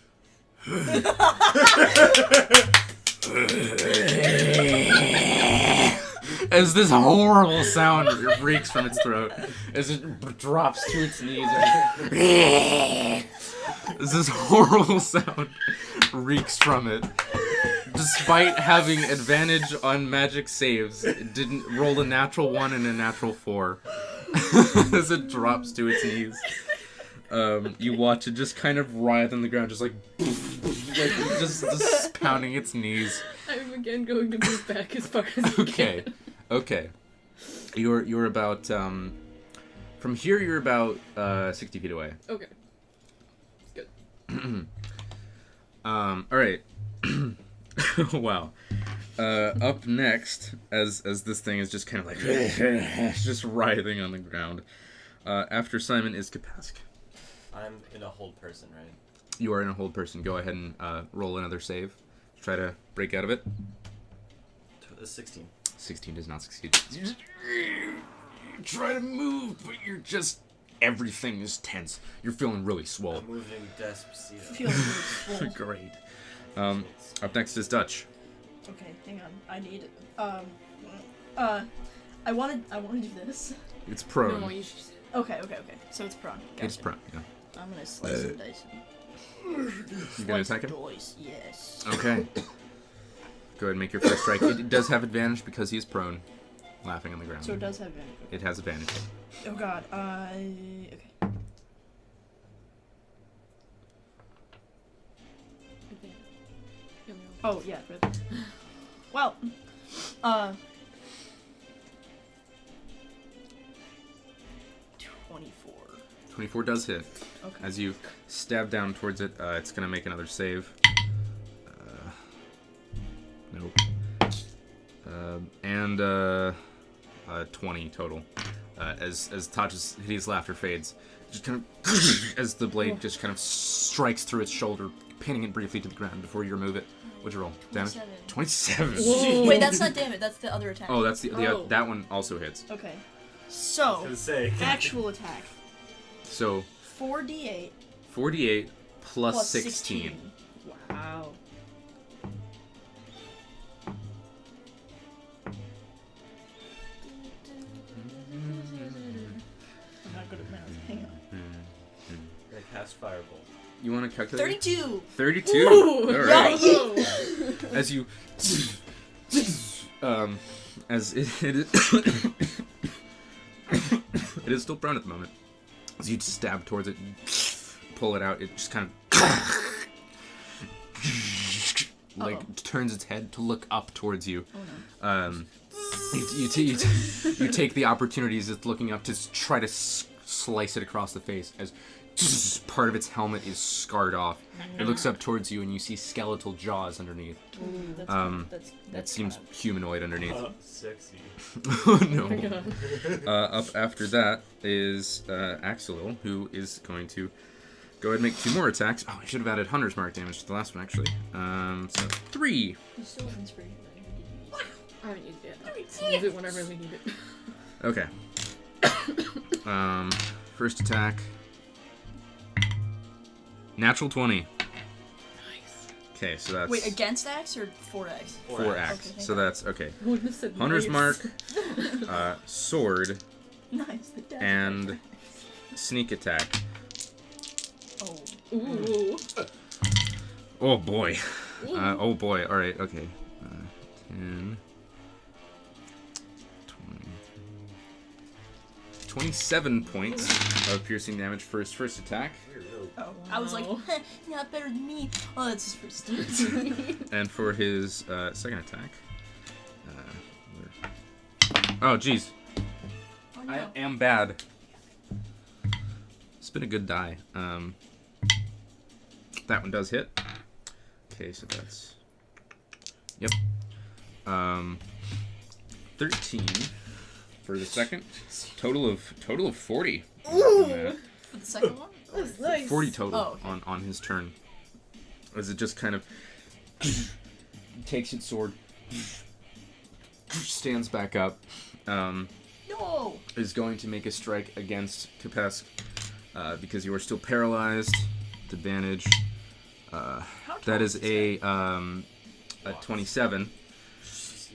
as this horrible sound reeks from its throat, as it drops to its knees, as this horrible sound reeks from it. Despite having advantage on magic saves, it didn't roll a natural 1 and a natural 4. As it drops to its knees. You watch it just kind of writhe on the ground, just like just pounding its knees. I'm again going to move back as far as I can. Okay. You're about from here you're about 60 feet away. Okay. Good. Alright. Wow. Up next, as this thing is just kind of like just writhing on the ground. After Simon is Kepesk. I'm in a hold person, right? You are in a hold person. Go ahead and roll another save. Try to break out of it. 16. 16 does not succeed. You try to move, but you're just... Everything is tense. You're feeling really swole. I'm moving Despacito. Feeling really swole. Great. Up next is Dutch. Okay, hang on. I need I want to do this. It's prone. No, you should. Okay. So it's prone. Gotcha. It's prone, yeah. I'm gonna slice some dice. You gonna attack him? Dice, yes. Okay. Go ahead and make your first strike. It does have advantage because he is prone, laughing on the ground. So it does have advantage. It has advantage. Oh god. Okay. Oh yeah. Right. Well. 24. 24 does hit. Okay. As you stab down towards it, it's gonna make another save. Nope. And 20 total. As Taj's hideous laughter fades, just kind of as the blade just kind of strikes through its shoulder, pinning it briefly to the ground before you remove it. What'd you roll? Damage? 27. Whoa. Wait, that's not damage. That's the other attack. Oh, that's the that one also hits. Okay. So Say. actual attack. So 4d8 48 plus 16. Wow. I'm not good at math. Hang on. I cast Firebolt. You want to calculate? 32. 32. Ooh, All right. whoa. As you, as it is, it is still prone at the moment. As you stab towards it, pull it out, it just kind of like turns its head to look up towards you. Oh no. You take the opportunities it's looking up to try to slice it across the face as part of its helmet is scarred off. It looks up towards you and you see skeletal jaws underneath. Ooh, that's That seems humanoid underneath. Sexy. Oh no. Oh my god. Up after that is Axelil, who is going to go ahead and make 2 more attacks. Oh, I should have added Hunter's Mark damage to the last one, actually. So 3. You still have inspiration. I haven't used it yet. Use it whenever we need it. Okay. First attack. Natural 20. Nice. Okay, so that's Wait, against Axe or for Axe? 4 axe. Okay, So that's okay. I wouldn't have said Hunter's nice. Mark, sword, Nice. The dash and attack. sneak attack. Oh. Ooh. Oh boy. Ooh. Oh boy. All right. Okay. 10, 20, 27 points of piercing damage for his first attack, Oh. I was like, Wow. not better than me. Oh, that's his first. and for his second attack. Oh jeez. Oh, no. I am bad. It's been a good die. That one does hit. Okay, so that's. Yep. 13 for the second. Total of 40. For the second one? That's nice. 40 total Oh, okay. on his turn. As it just kind of takes its sword, stands back up. No! Is going to make a strike against Kepesk because you are still paralyzed. Advantage. How That tall is this a 27.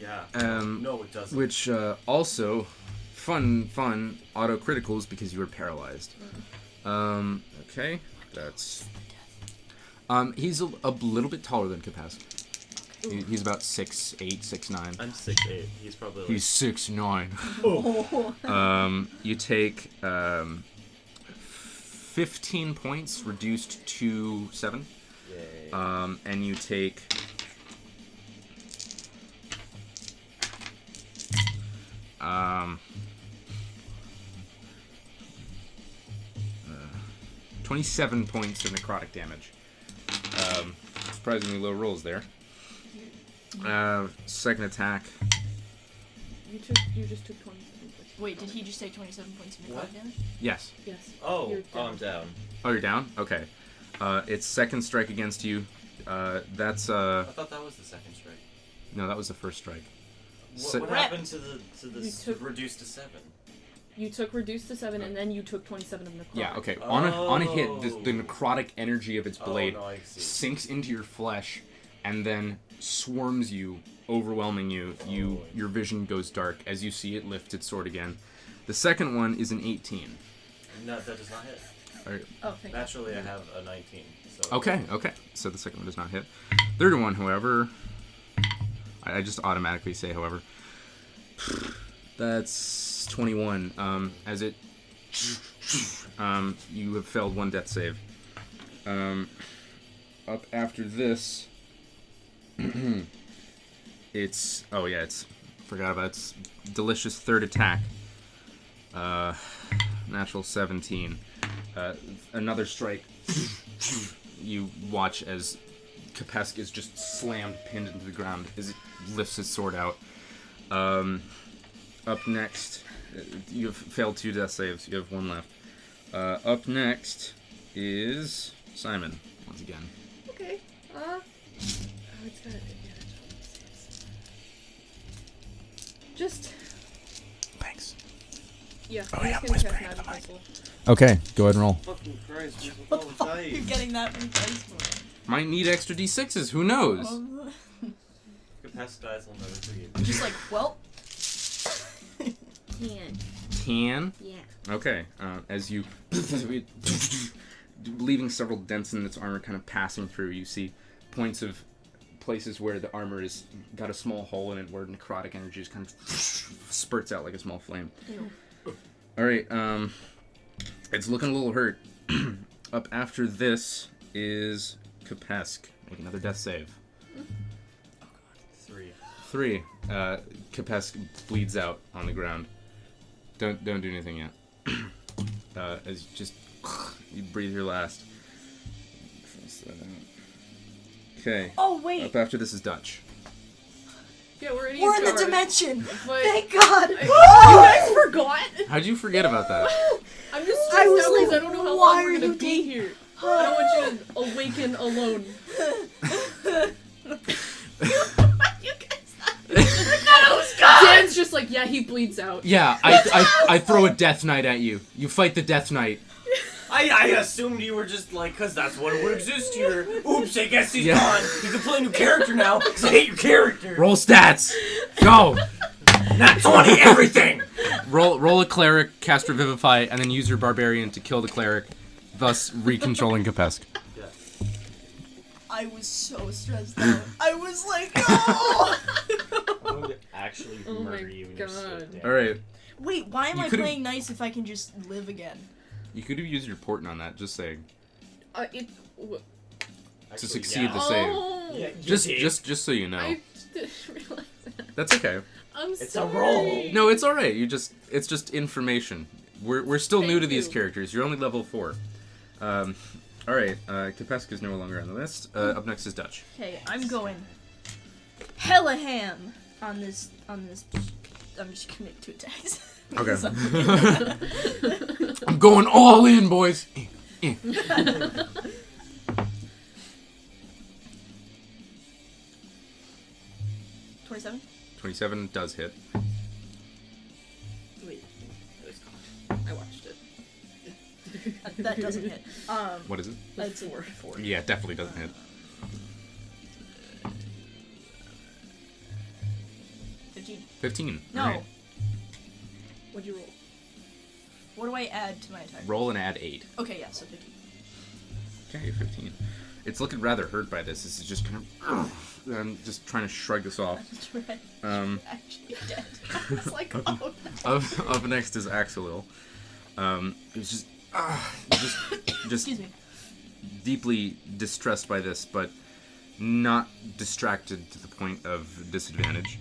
Yeah. No, it doesn't. Which also fun auto criticals because you were paralyzed. Okay, that's. He's a little bit taller than Kepesk. He's about 6'8", 6'9". I'm 6'8". He's probably like... He's 6'9". Oh. You take 15 points reduced to 7. Yay. And you take 27 points of necrotic damage. Surprisingly low rolls there. Second attack. You just took 27 points. Wait, did he just take 27 points of necrotic damage? Yes. Yes. Oh, You're down. I'm down. Oh, you're down? Okay. Its second strike against you. That's I thought that was the second strike. no, that was the first strike. What happened to the You took- reduced to 7? You took reduced to 7, and then you took 27 of necrotic. Yeah. Okay. On a hit, the necrotic energy of its blade Oh, no, I see. sinks into your flesh, and then swarms you, overwhelming you. Your vision goes dark as you see it lift its sword again. The second one is an 18. No, that does not hit. Alright. Oh, thank you. Naturally, I have a 19. So Okay. So the second one does not hit. Third one, however, I just automatically say, however, that's 21. As it, you have failed one death save. Up after this, it's forgot about its delicious third attack. Natural 17. Another strike. You watch as Kepesk is just slammed, pinned into the ground as it lifts its sword out. Up next, you have failed 2 death saves. You have 1 left. Up next is Simon, once again. Okay. It's got advantage. Just. Thanks. Yeah. Oh, I'm yeah, just gonna whispering cast into the Magic Missile. Okay, go ahead and roll. Fucking Christ, these are What all the fuck are you dice. getting that many dice for? Might need extra d6s, who knows? Kepesk dice will never forgive I'm just like, well, 10. 10. Yeah. Okay, as you leaving several dents in its armor, kind of passing through, you see places where the armor is got a small hole in it, where necrotic energy just kind of spurts out like a small flame. Ew. All right, it's looking a little hurt. Up after this is Kepesk. Make another death save. 3. 3. Kepesk bleeds out on the ground. Don't do anything yet. as you breathe your last. Okay. Oh wait. Up after this is Dutch. Yeah, we're in We're in the Eastgard. dimension. But Thank God. you guys forgot? How'd you forget about that? I'm just I stressed was out like, because I don't know how why long are we're gonna you be here. I don't want you to awaken alone. You guys. Dan's just like, yeah, he bleeds out. Yeah, I throw a death knight at you. You fight the death knight. I assumed you were just like, cause that's what would exist here. Oops, I guess he's gone. You can play a new character now, cause I hate your character. Roll stats. Go. Not 20, everything. Roll a cleric, cast Revivify, and then use your barbarian to kill the cleric, thus recontrolling Kepesk. Yeah. I was so stressed out. I was like, oh! I'm going to actually Oh my murder you in your God. sleep. All right. Wait, why am You I could've- playing nice if I can just live again? You could have used your portent on that. Just saying. Actually, succeed yeah. the save. Oh, Yeah, you Just did. so you know. I didn't realize that. That's okay. I'm It's a sorry. roll. No, it's all right. It's just information. We're still new Thank to these you. characters. You're only level 4. All right. Kepesk is no longer on the list. Up next is Dutch. Okay, I'm going hella ham on this. I'm just committed to attacks. Okay. I'm going all in, boys. 27? 27 does hit. Wait, it was cocked. I watched it. That doesn't hit. What is it? That's a 4. 4. Yeah, it definitely doesn't hit. 15. 15. No. All right. What'd you roll? What do I add to my attack? Roll and add 8. Okay, yeah, so 15. Okay, 15. It's looking rather hurt by this. This is just kind of... I'm just trying to shrug this off. That's right. Actually dead. It's like, oh no. Up next is Axelil. It's just Excuse me. deeply distressed by this, but not distracted to the point of disadvantage.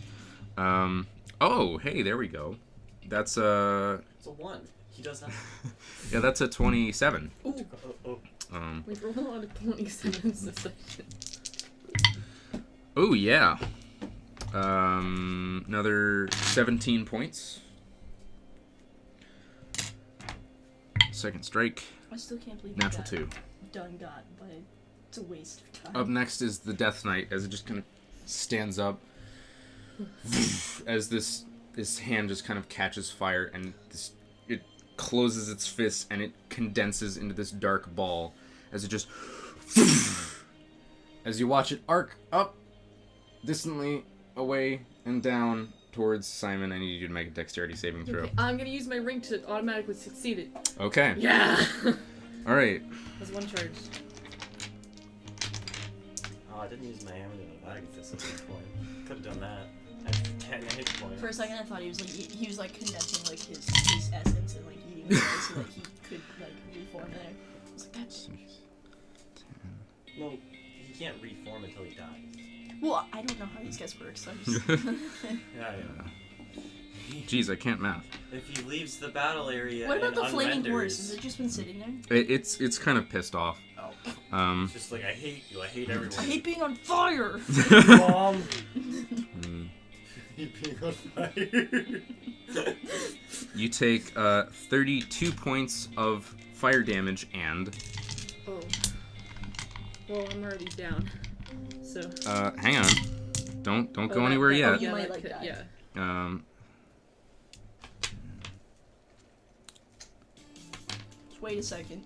Oh, hey, there we go. That's It's a 1. He does that. yeah, that's a 27. Ooh, Oh. we rolled a lot of 27s this section. Oh yeah. Another 17 points. Second strike. I still can't believe Natural that 2. done got, but it's a waste of time. Up next is the Death Knight, as it just kind of stands up, as this hand just kind of catches fire, and it closes its fist, and it condenses into this dark ball, as it just, as you watch it arc up, distantly away and down towards Simon. I need you to make a dexterity saving throw. Okay, I'm gonna use my ring to automatically succeed it. Okay. Yeah! All right. That's 1 charge. Oh, I didn't use my hammer in the bag at some point. Could have done that. I had 10 hit points. For a second, I thought he was like condensing like his essence and like eating it so that he could like reform there. I was like, that's. Well, he can't reform until he dies. Well, I don't know how these guys work, so I'm just. Yeah. Jeez, I can't math. If he leaves the battle area, What about and the flaming unrenders- horse? Has it just been sitting there? It's kind of pissed off. Oh. It's just like, I hate you. I hate everyone. I hate being on fire. Mom. Mm. hate being on fire. You take 32 points of fire damage and Oh. Well, I'm already down. So. hang on. Don't go that- anywhere that- yet. You Yeah, might, that like, could- die. yeah. Just wait a second.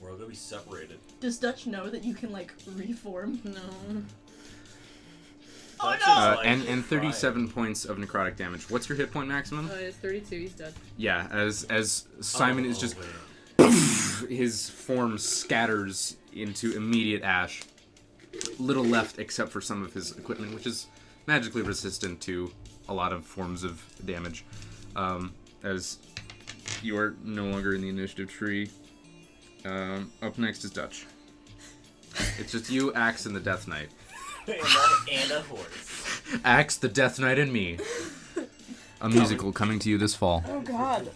We're all gonna be separated. Does Dutch know that you can like reform? No. Oh Dutch no! is like And 37 points of necrotic damage. What's your hit point maximum? It's 32, he's dead. Yeah, as Simon is just wait. his form scatters into immediate ash. Little left except for some of his equipment, which is magically resistant to a lot of forms of damage. As you are no longer in the initiative tree. Up next is Dutch. It's just you, Axe, and the Death Knight. and a horse. Axe, the Death Knight, and me. A musical coming to you this fall. Oh god.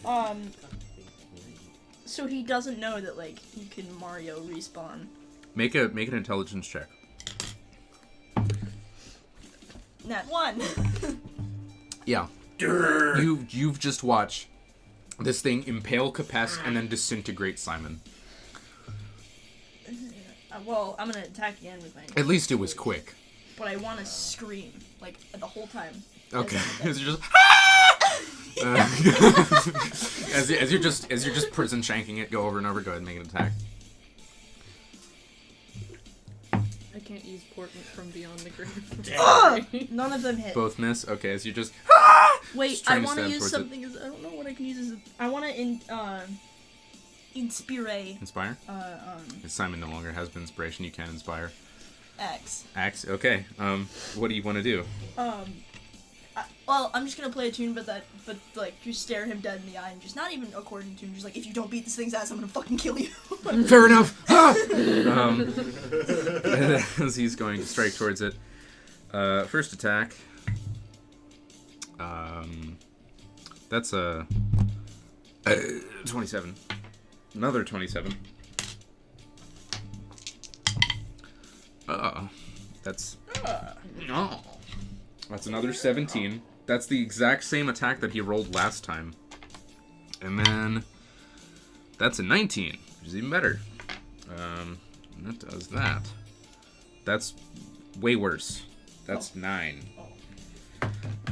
So he doesn't know that, like, you can Mario respawn. Make an intelligence check. Nat 1. Yeah. You've just watched this thing impale Kepesk and then disintegrate Simon. Well, I'm gonna attack again with my... At least it was quick. But I want to scream, like, the whole time. Okay. As you're just... as you're just prison shanking it, go over and over, go ahead and make an attack. I can't use portent from beyond the grave. None of them hit. Both miss? Okay, as you just... Wait, just I trying to want to stab use towards something as... I don't know what I can use as... I want to, inspire. Inspire? Simon no longer has been inspiration, you can inspire. Axe. Axe, okay. What do you want to do? Well, I'm just gonna play a tune, but like, just stare him dead in the eye and just not even according to tune, just like, if you don't beat this thing's ass, I'm gonna fucking kill you. Fair enough! As he's going to strike towards it. First attack. That's a 27. Another 27. That's... No. That's another 17. That's the exact same attack that he rolled last time. And then... That's a 19, which is even better. That does that. That's way worse. That's 9.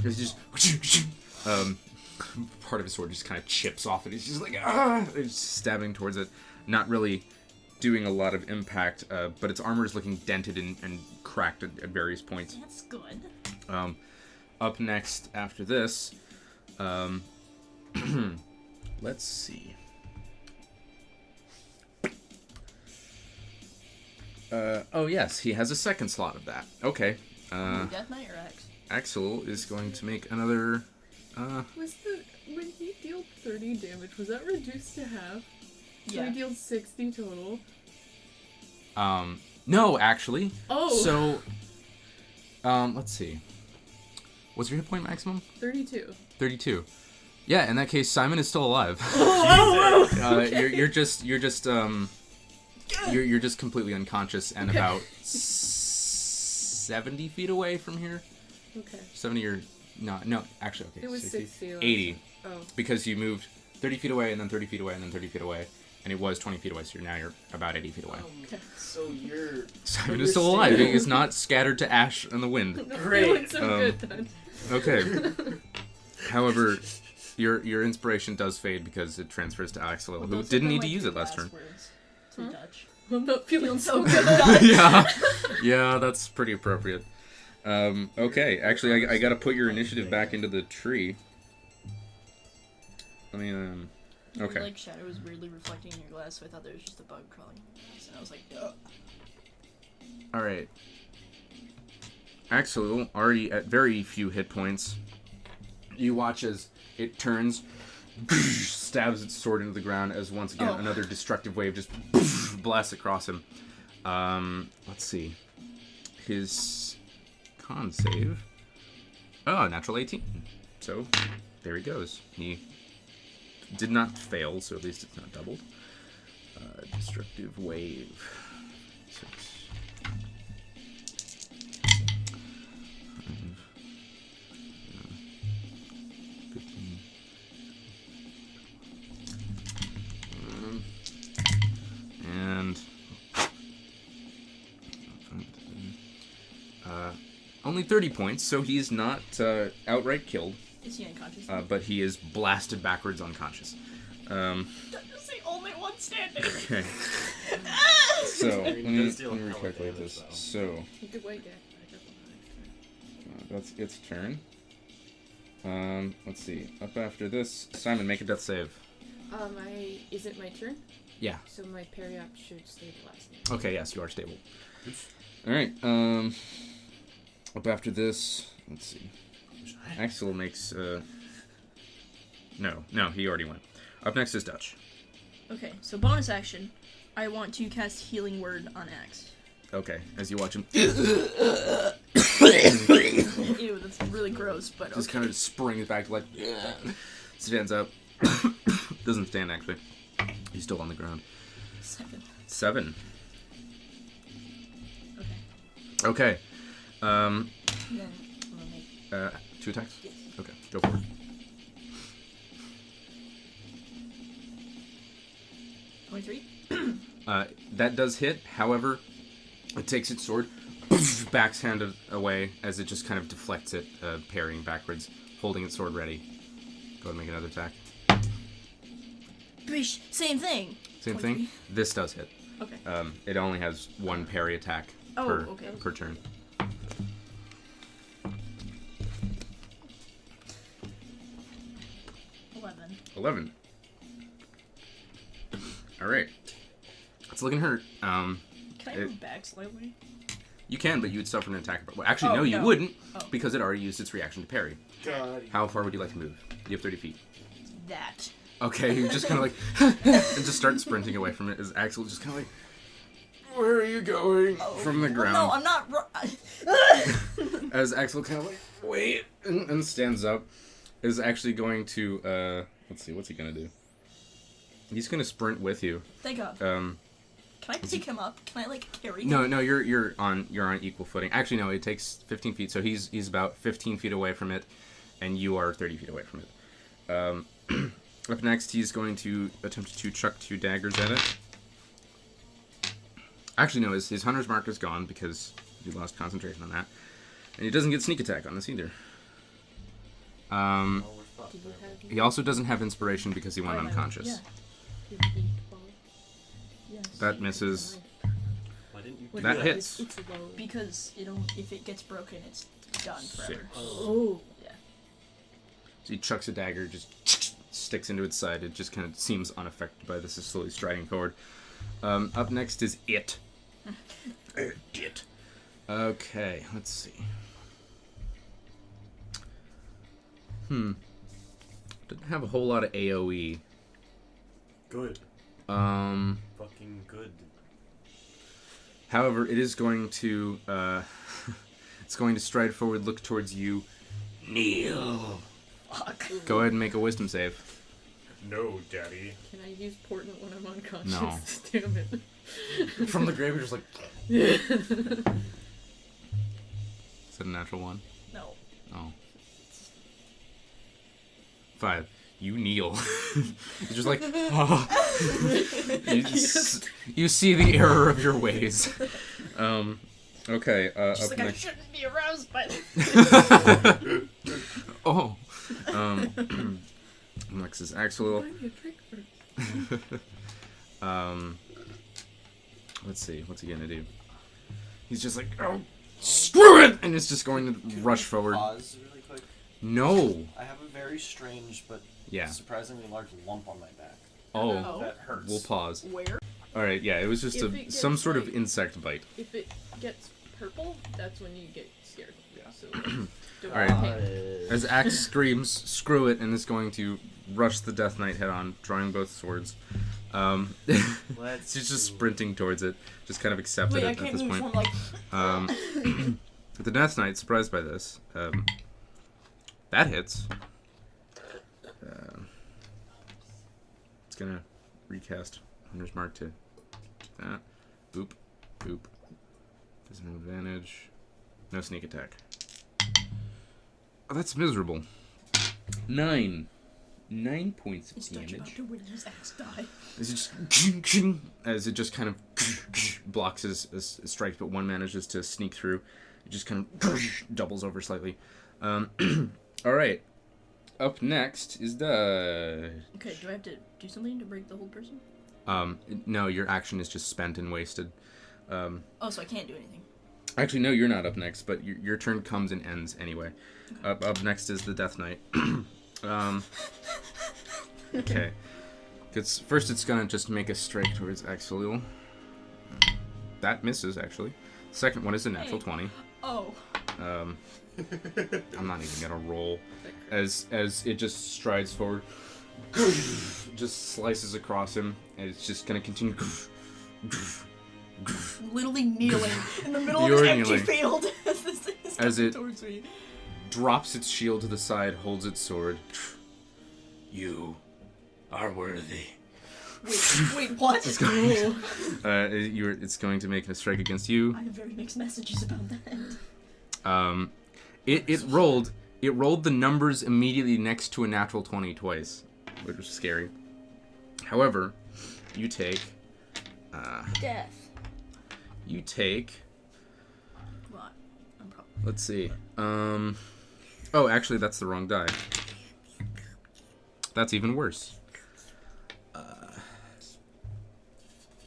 It's just... part of his sword just kind of chips off and he's just like, he's stabbing towards it. Not really doing a lot of impact, but its armor is looking dented and cracked at various points. That's good. Up next after this, let's see. Oh yes, he has a second slot of that. Okay. Death Knight or Axe? Axel is going to make another... When he dealt 30 damage, was that reduced to half? So Yeah. he dealt 60 total. No, actually. Oh. So, let's see. What's your hit point maximum? 32. 32. Yeah, in that case, Simon is still alive. You're just completely unconscious and about 70 feet away from here. Okay. 70 or no, actually, okay. It was 60. 80. Oh. Because you moved 30 feet away and then 30 feet away and then 30 feet away. And it was 20 feet away, so you're about 80 feet away. So you're... Simon is still alive. He is not scattered to ash in the wind. I'm feeling so good then. Okay. However, your inspiration does fade because it transfers to Axel, who didn't need to use it last turn. I'm not feeling so good. Yeah, that's pretty appropriate. Okay, actually, I gotta put your initiative back into the tree. Let me, okay. Like, shadow was weirdly reflecting in your glass, so I thought there was just a bug crawling in your glass, and I was like, ugh. Alright. Axel, already at very few hit points. You watch as it turns, stabs its sword into the ground as once again another destructive wave just blasts across him. Let's see. His con save. Oh, natural 18. So, there he goes. He did not fail, so at least it's not doubled. Destructive wave. 6. 15. And only 30 points, so he's not outright killed. Is he unconscious? But he is blasted backwards unconscious. That's the only one standing. Okay. So, let me recalculate this. So, that's its turn. Let's see. Up after this, Simon, make a death save. Is it my turn? Yeah. So my parry-up should stabilize me. Okay, yes, you are stable. Alright, up after this, let's see. Axel makes, No, he already went. Up next is Dutch. Okay, so bonus action. I want to cast Healing Word on Axe. Okay, as you watch him... Ew, that's really gross, but okay. Just kind of springs back, like... stands up. Doesn't stand, actually. He's still on the ground. 7. Okay. Then I'm gonna make 2 attacks? Yes. Okay, go for it. 23. That does hit. However, it takes its sword, backhand it away as it just kind of deflects it, parrying backwards, holding its sword ready. Go ahead and make another attack. Bish, same thing. Same 23. thing. This does hit. Okay. It only has 1 parry attack per turn. Eleven. 11. All right. It's looking hurt. Can I move back slightly? You can, but you would suffer an attack. Well, actually, Oh, no, you no. wouldn't, Oh. because it already used its reaction to parry. God. How far would you like to move? You have 30 feet. That. Okay, you just kind of like, and just start sprinting away from it as Axel just kind of like, where are you going? From the ground. No, I'm not. As Axel kind of like, wait, and stands up, is actually going to, let's see, what's he going to do? He's going to sprint with you. Thank God. Um, Can I pick him up? Can I like carry him? no, you're on equal footing. Actually, no, it takes 15 feet, so he's about 15 feet away from it, and you are 30 feet away from it. Up next, he's going to attempt to chuck 2 daggers at it. Actually, no, his hunter's mark is gone because he lost concentration on that, and he doesn't get sneak attack on this either. He also doesn't have inspiration because he went unconscious. Yeah. Yes. That misses. Why didn't you That hits. Because if it gets broken, it's done forever. 6. Oh. Yeah. So he chucks a dagger, just sticks into its side. It just kind of seems unaffected by this. Is slowly striding forward. Up next is it. It. Okay, let's see. Doesn't have a whole lot of AoE. Good. Fucking good. However, it is going to it's going to stride forward, look towards you. Kneel. Fuck. Go ahead and make a wisdom save. No, Daddy. Can I use portent when I'm unconscious? No. Damn it. From the grave, you're just like. Yeah. Is that a natural 1? No. Oh. 5. You kneel. You're just like, oh. You see the error of your ways. Okay, Just up like next. I shouldn't be aroused by this. Oh. Next is Axel. Find me a trick first. Let's see, what's he gonna do? He's just like, oh, screw it! And it's just going to rush forward. Pause really quick. No. I have a very strange but Yeah. surprisingly large lump on my back. Oh. That hurts. We'll pause. Where? Alright, yeah, it was just If it gets, some sort of like- insect bite. If it gets purple, that's when you get scared. Yeah. So, don't Alright. panic. As Axe screams, screw it, and is going to rush the Death Knight head on, drawing both swords. She's just sprinting towards it, just kind of accepted Wait, it I at can't this move. point. So I'm like. The Death Knight, surprised by this, that hits. It's gonna recast Hunter's Mark to that. Boop, boop. Doesn't have advantage. No sneak attack. Oh, that's miserable. 9 points of Is Dutch damage. about to win his axe die? As it just kind of blocks his strikes, but one manages to sneak through. It just kind of doubles over slightly. All right. Up next is the. Okay, do I have to do something to break the hold person? No, your action is just spent and wasted. Oh, so I can't do anything. Actually, no, you're not up next, but your turn comes and ends anyway. Up next is the Death Knight. Okay. First, it's gonna just make a strike towards Axeliel. That misses, actually. Second one is a natural 20. Oh. I'm not even gonna roll. As it just strides forward, just slices across him, and it's just gonna continue. Literally kneeling in the middle of You're this empty kneeling. field as this thing is As coming it- towards me. Drops its shield to the side, holds its sword. You are worthy. Wait, what? It's going to make a strike against you. I have very mixed messages about that. It rolled the numbers immediately next to a natural 20 twice, which was scary. However, you take Death. You take. What? I'm probably. Let's see. Oh, actually, that's the wrong die. That's even worse.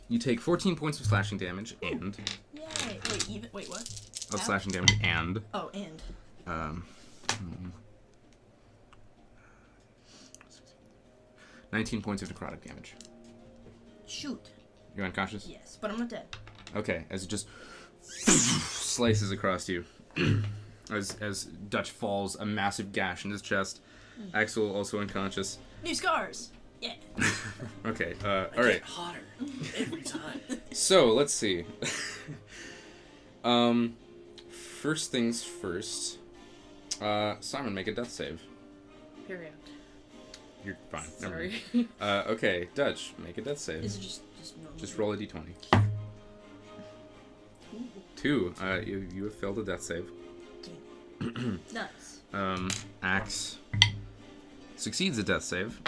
You take 14 points of slashing damage and. Yay! Wait, what? Of slashing damage and. Oh, and. 19 points of necrotic damage. Shoot. You're unconscious? Yes, but I'm not dead. Okay, as it just slices across you. as Dutch falls, a massive gash in his chest. Axel also unconscious. New scars. Yeah. Okay, I alright. get hotter every time. So, let's see. First things first. Simon, make a death save. Period. You're fine. Sorry. Never mind. Okay, Dutch, make a death save. Is it just normal? Just roll a d20. 2. You have failed a death save. Nice. Axe succeeds a death save.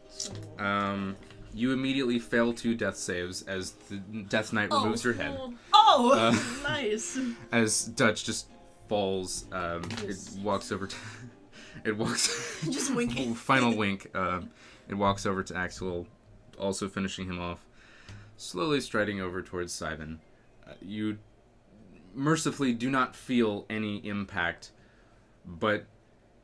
So... You immediately fail 2 death saves as the Death Knight removes your head. Oh, nice. As Dutch just falls, it walks over to... It walks... Just winking. Final wink. It walks over to Axel, also finishing him off. Slowly striding over towards Simon. You mercifully do not feel any impact, but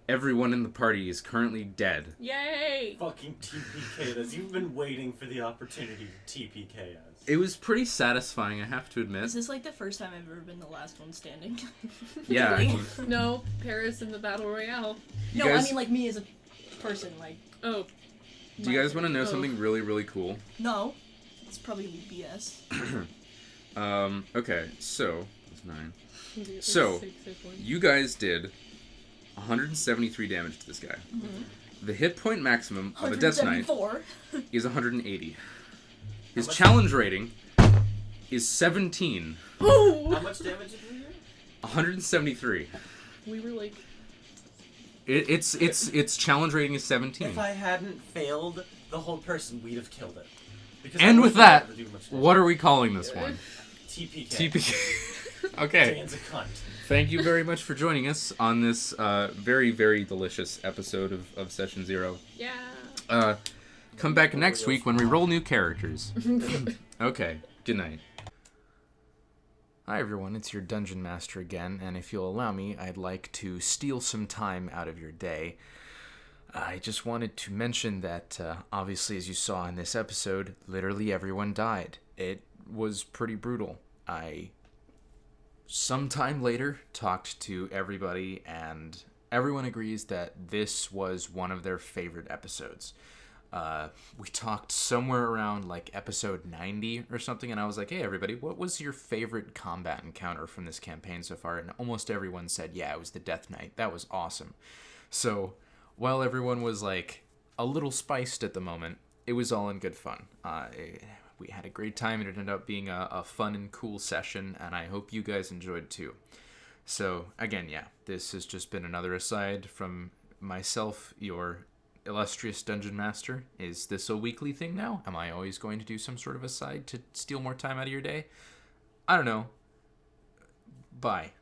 everyone in the party is currently dead. Yay! Fucking TPK us. You've been waiting for the opportunity to TPK us. It was pretty satisfying, I have to admit. Is this like the first time I've ever been the last one standing? Yeah. Really? No, Paris in the Battle Royale. You No, guys, I mean like me as a person, like... Oh. do you guys want to know Oh. something really, really cool? No. It's probably BS. Okay, so... That's 9. It's So, 6 hit points. you guys did 173 damage to this guy. Mm-hmm. The hit point maximum of a Death Knight 174. is 180. His much- challenge rating is 17. Ooh! How much damage did we do? 173. We were like... Its challenge rating is 17. If I hadn't failed the whole person, we'd have killed it. Because And I with wouldn't be that, able to do much what are we calling this one? TPK. TPK. Okay. Dan's a cunt. Thank you very much for joining us on this very, very delicious episode of Session 0. Yeah. Come back next week when we roll new characters. Okay, good night. Hi everyone, it's your Dungeon Master again, and if you'll allow me, I'd like to steal some time out of your day. I just wanted to mention that, obviously, as you saw in this episode, literally everyone died. It was pretty brutal. I, sometime later, talked to everybody, and everyone agrees that this was one of their favorite episodes. We talked somewhere around, like, episode 90 or something, and I was like, hey, everybody, what was your favorite combat encounter from this campaign so far? And almost everyone said, yeah, it was the Death Knight. That was awesome. So... while everyone was, like, a little spiced at the moment, it was all in good fun. We had a great time. It ended up being a fun and cool session, and I hope you guys enjoyed, too. So, again, yeah, this has just been another aside from myself, your illustrious Dungeon Master. Is this a weekly thing now? Am I always going to do some sort of aside to steal more time out of your day? I don't know. Bye.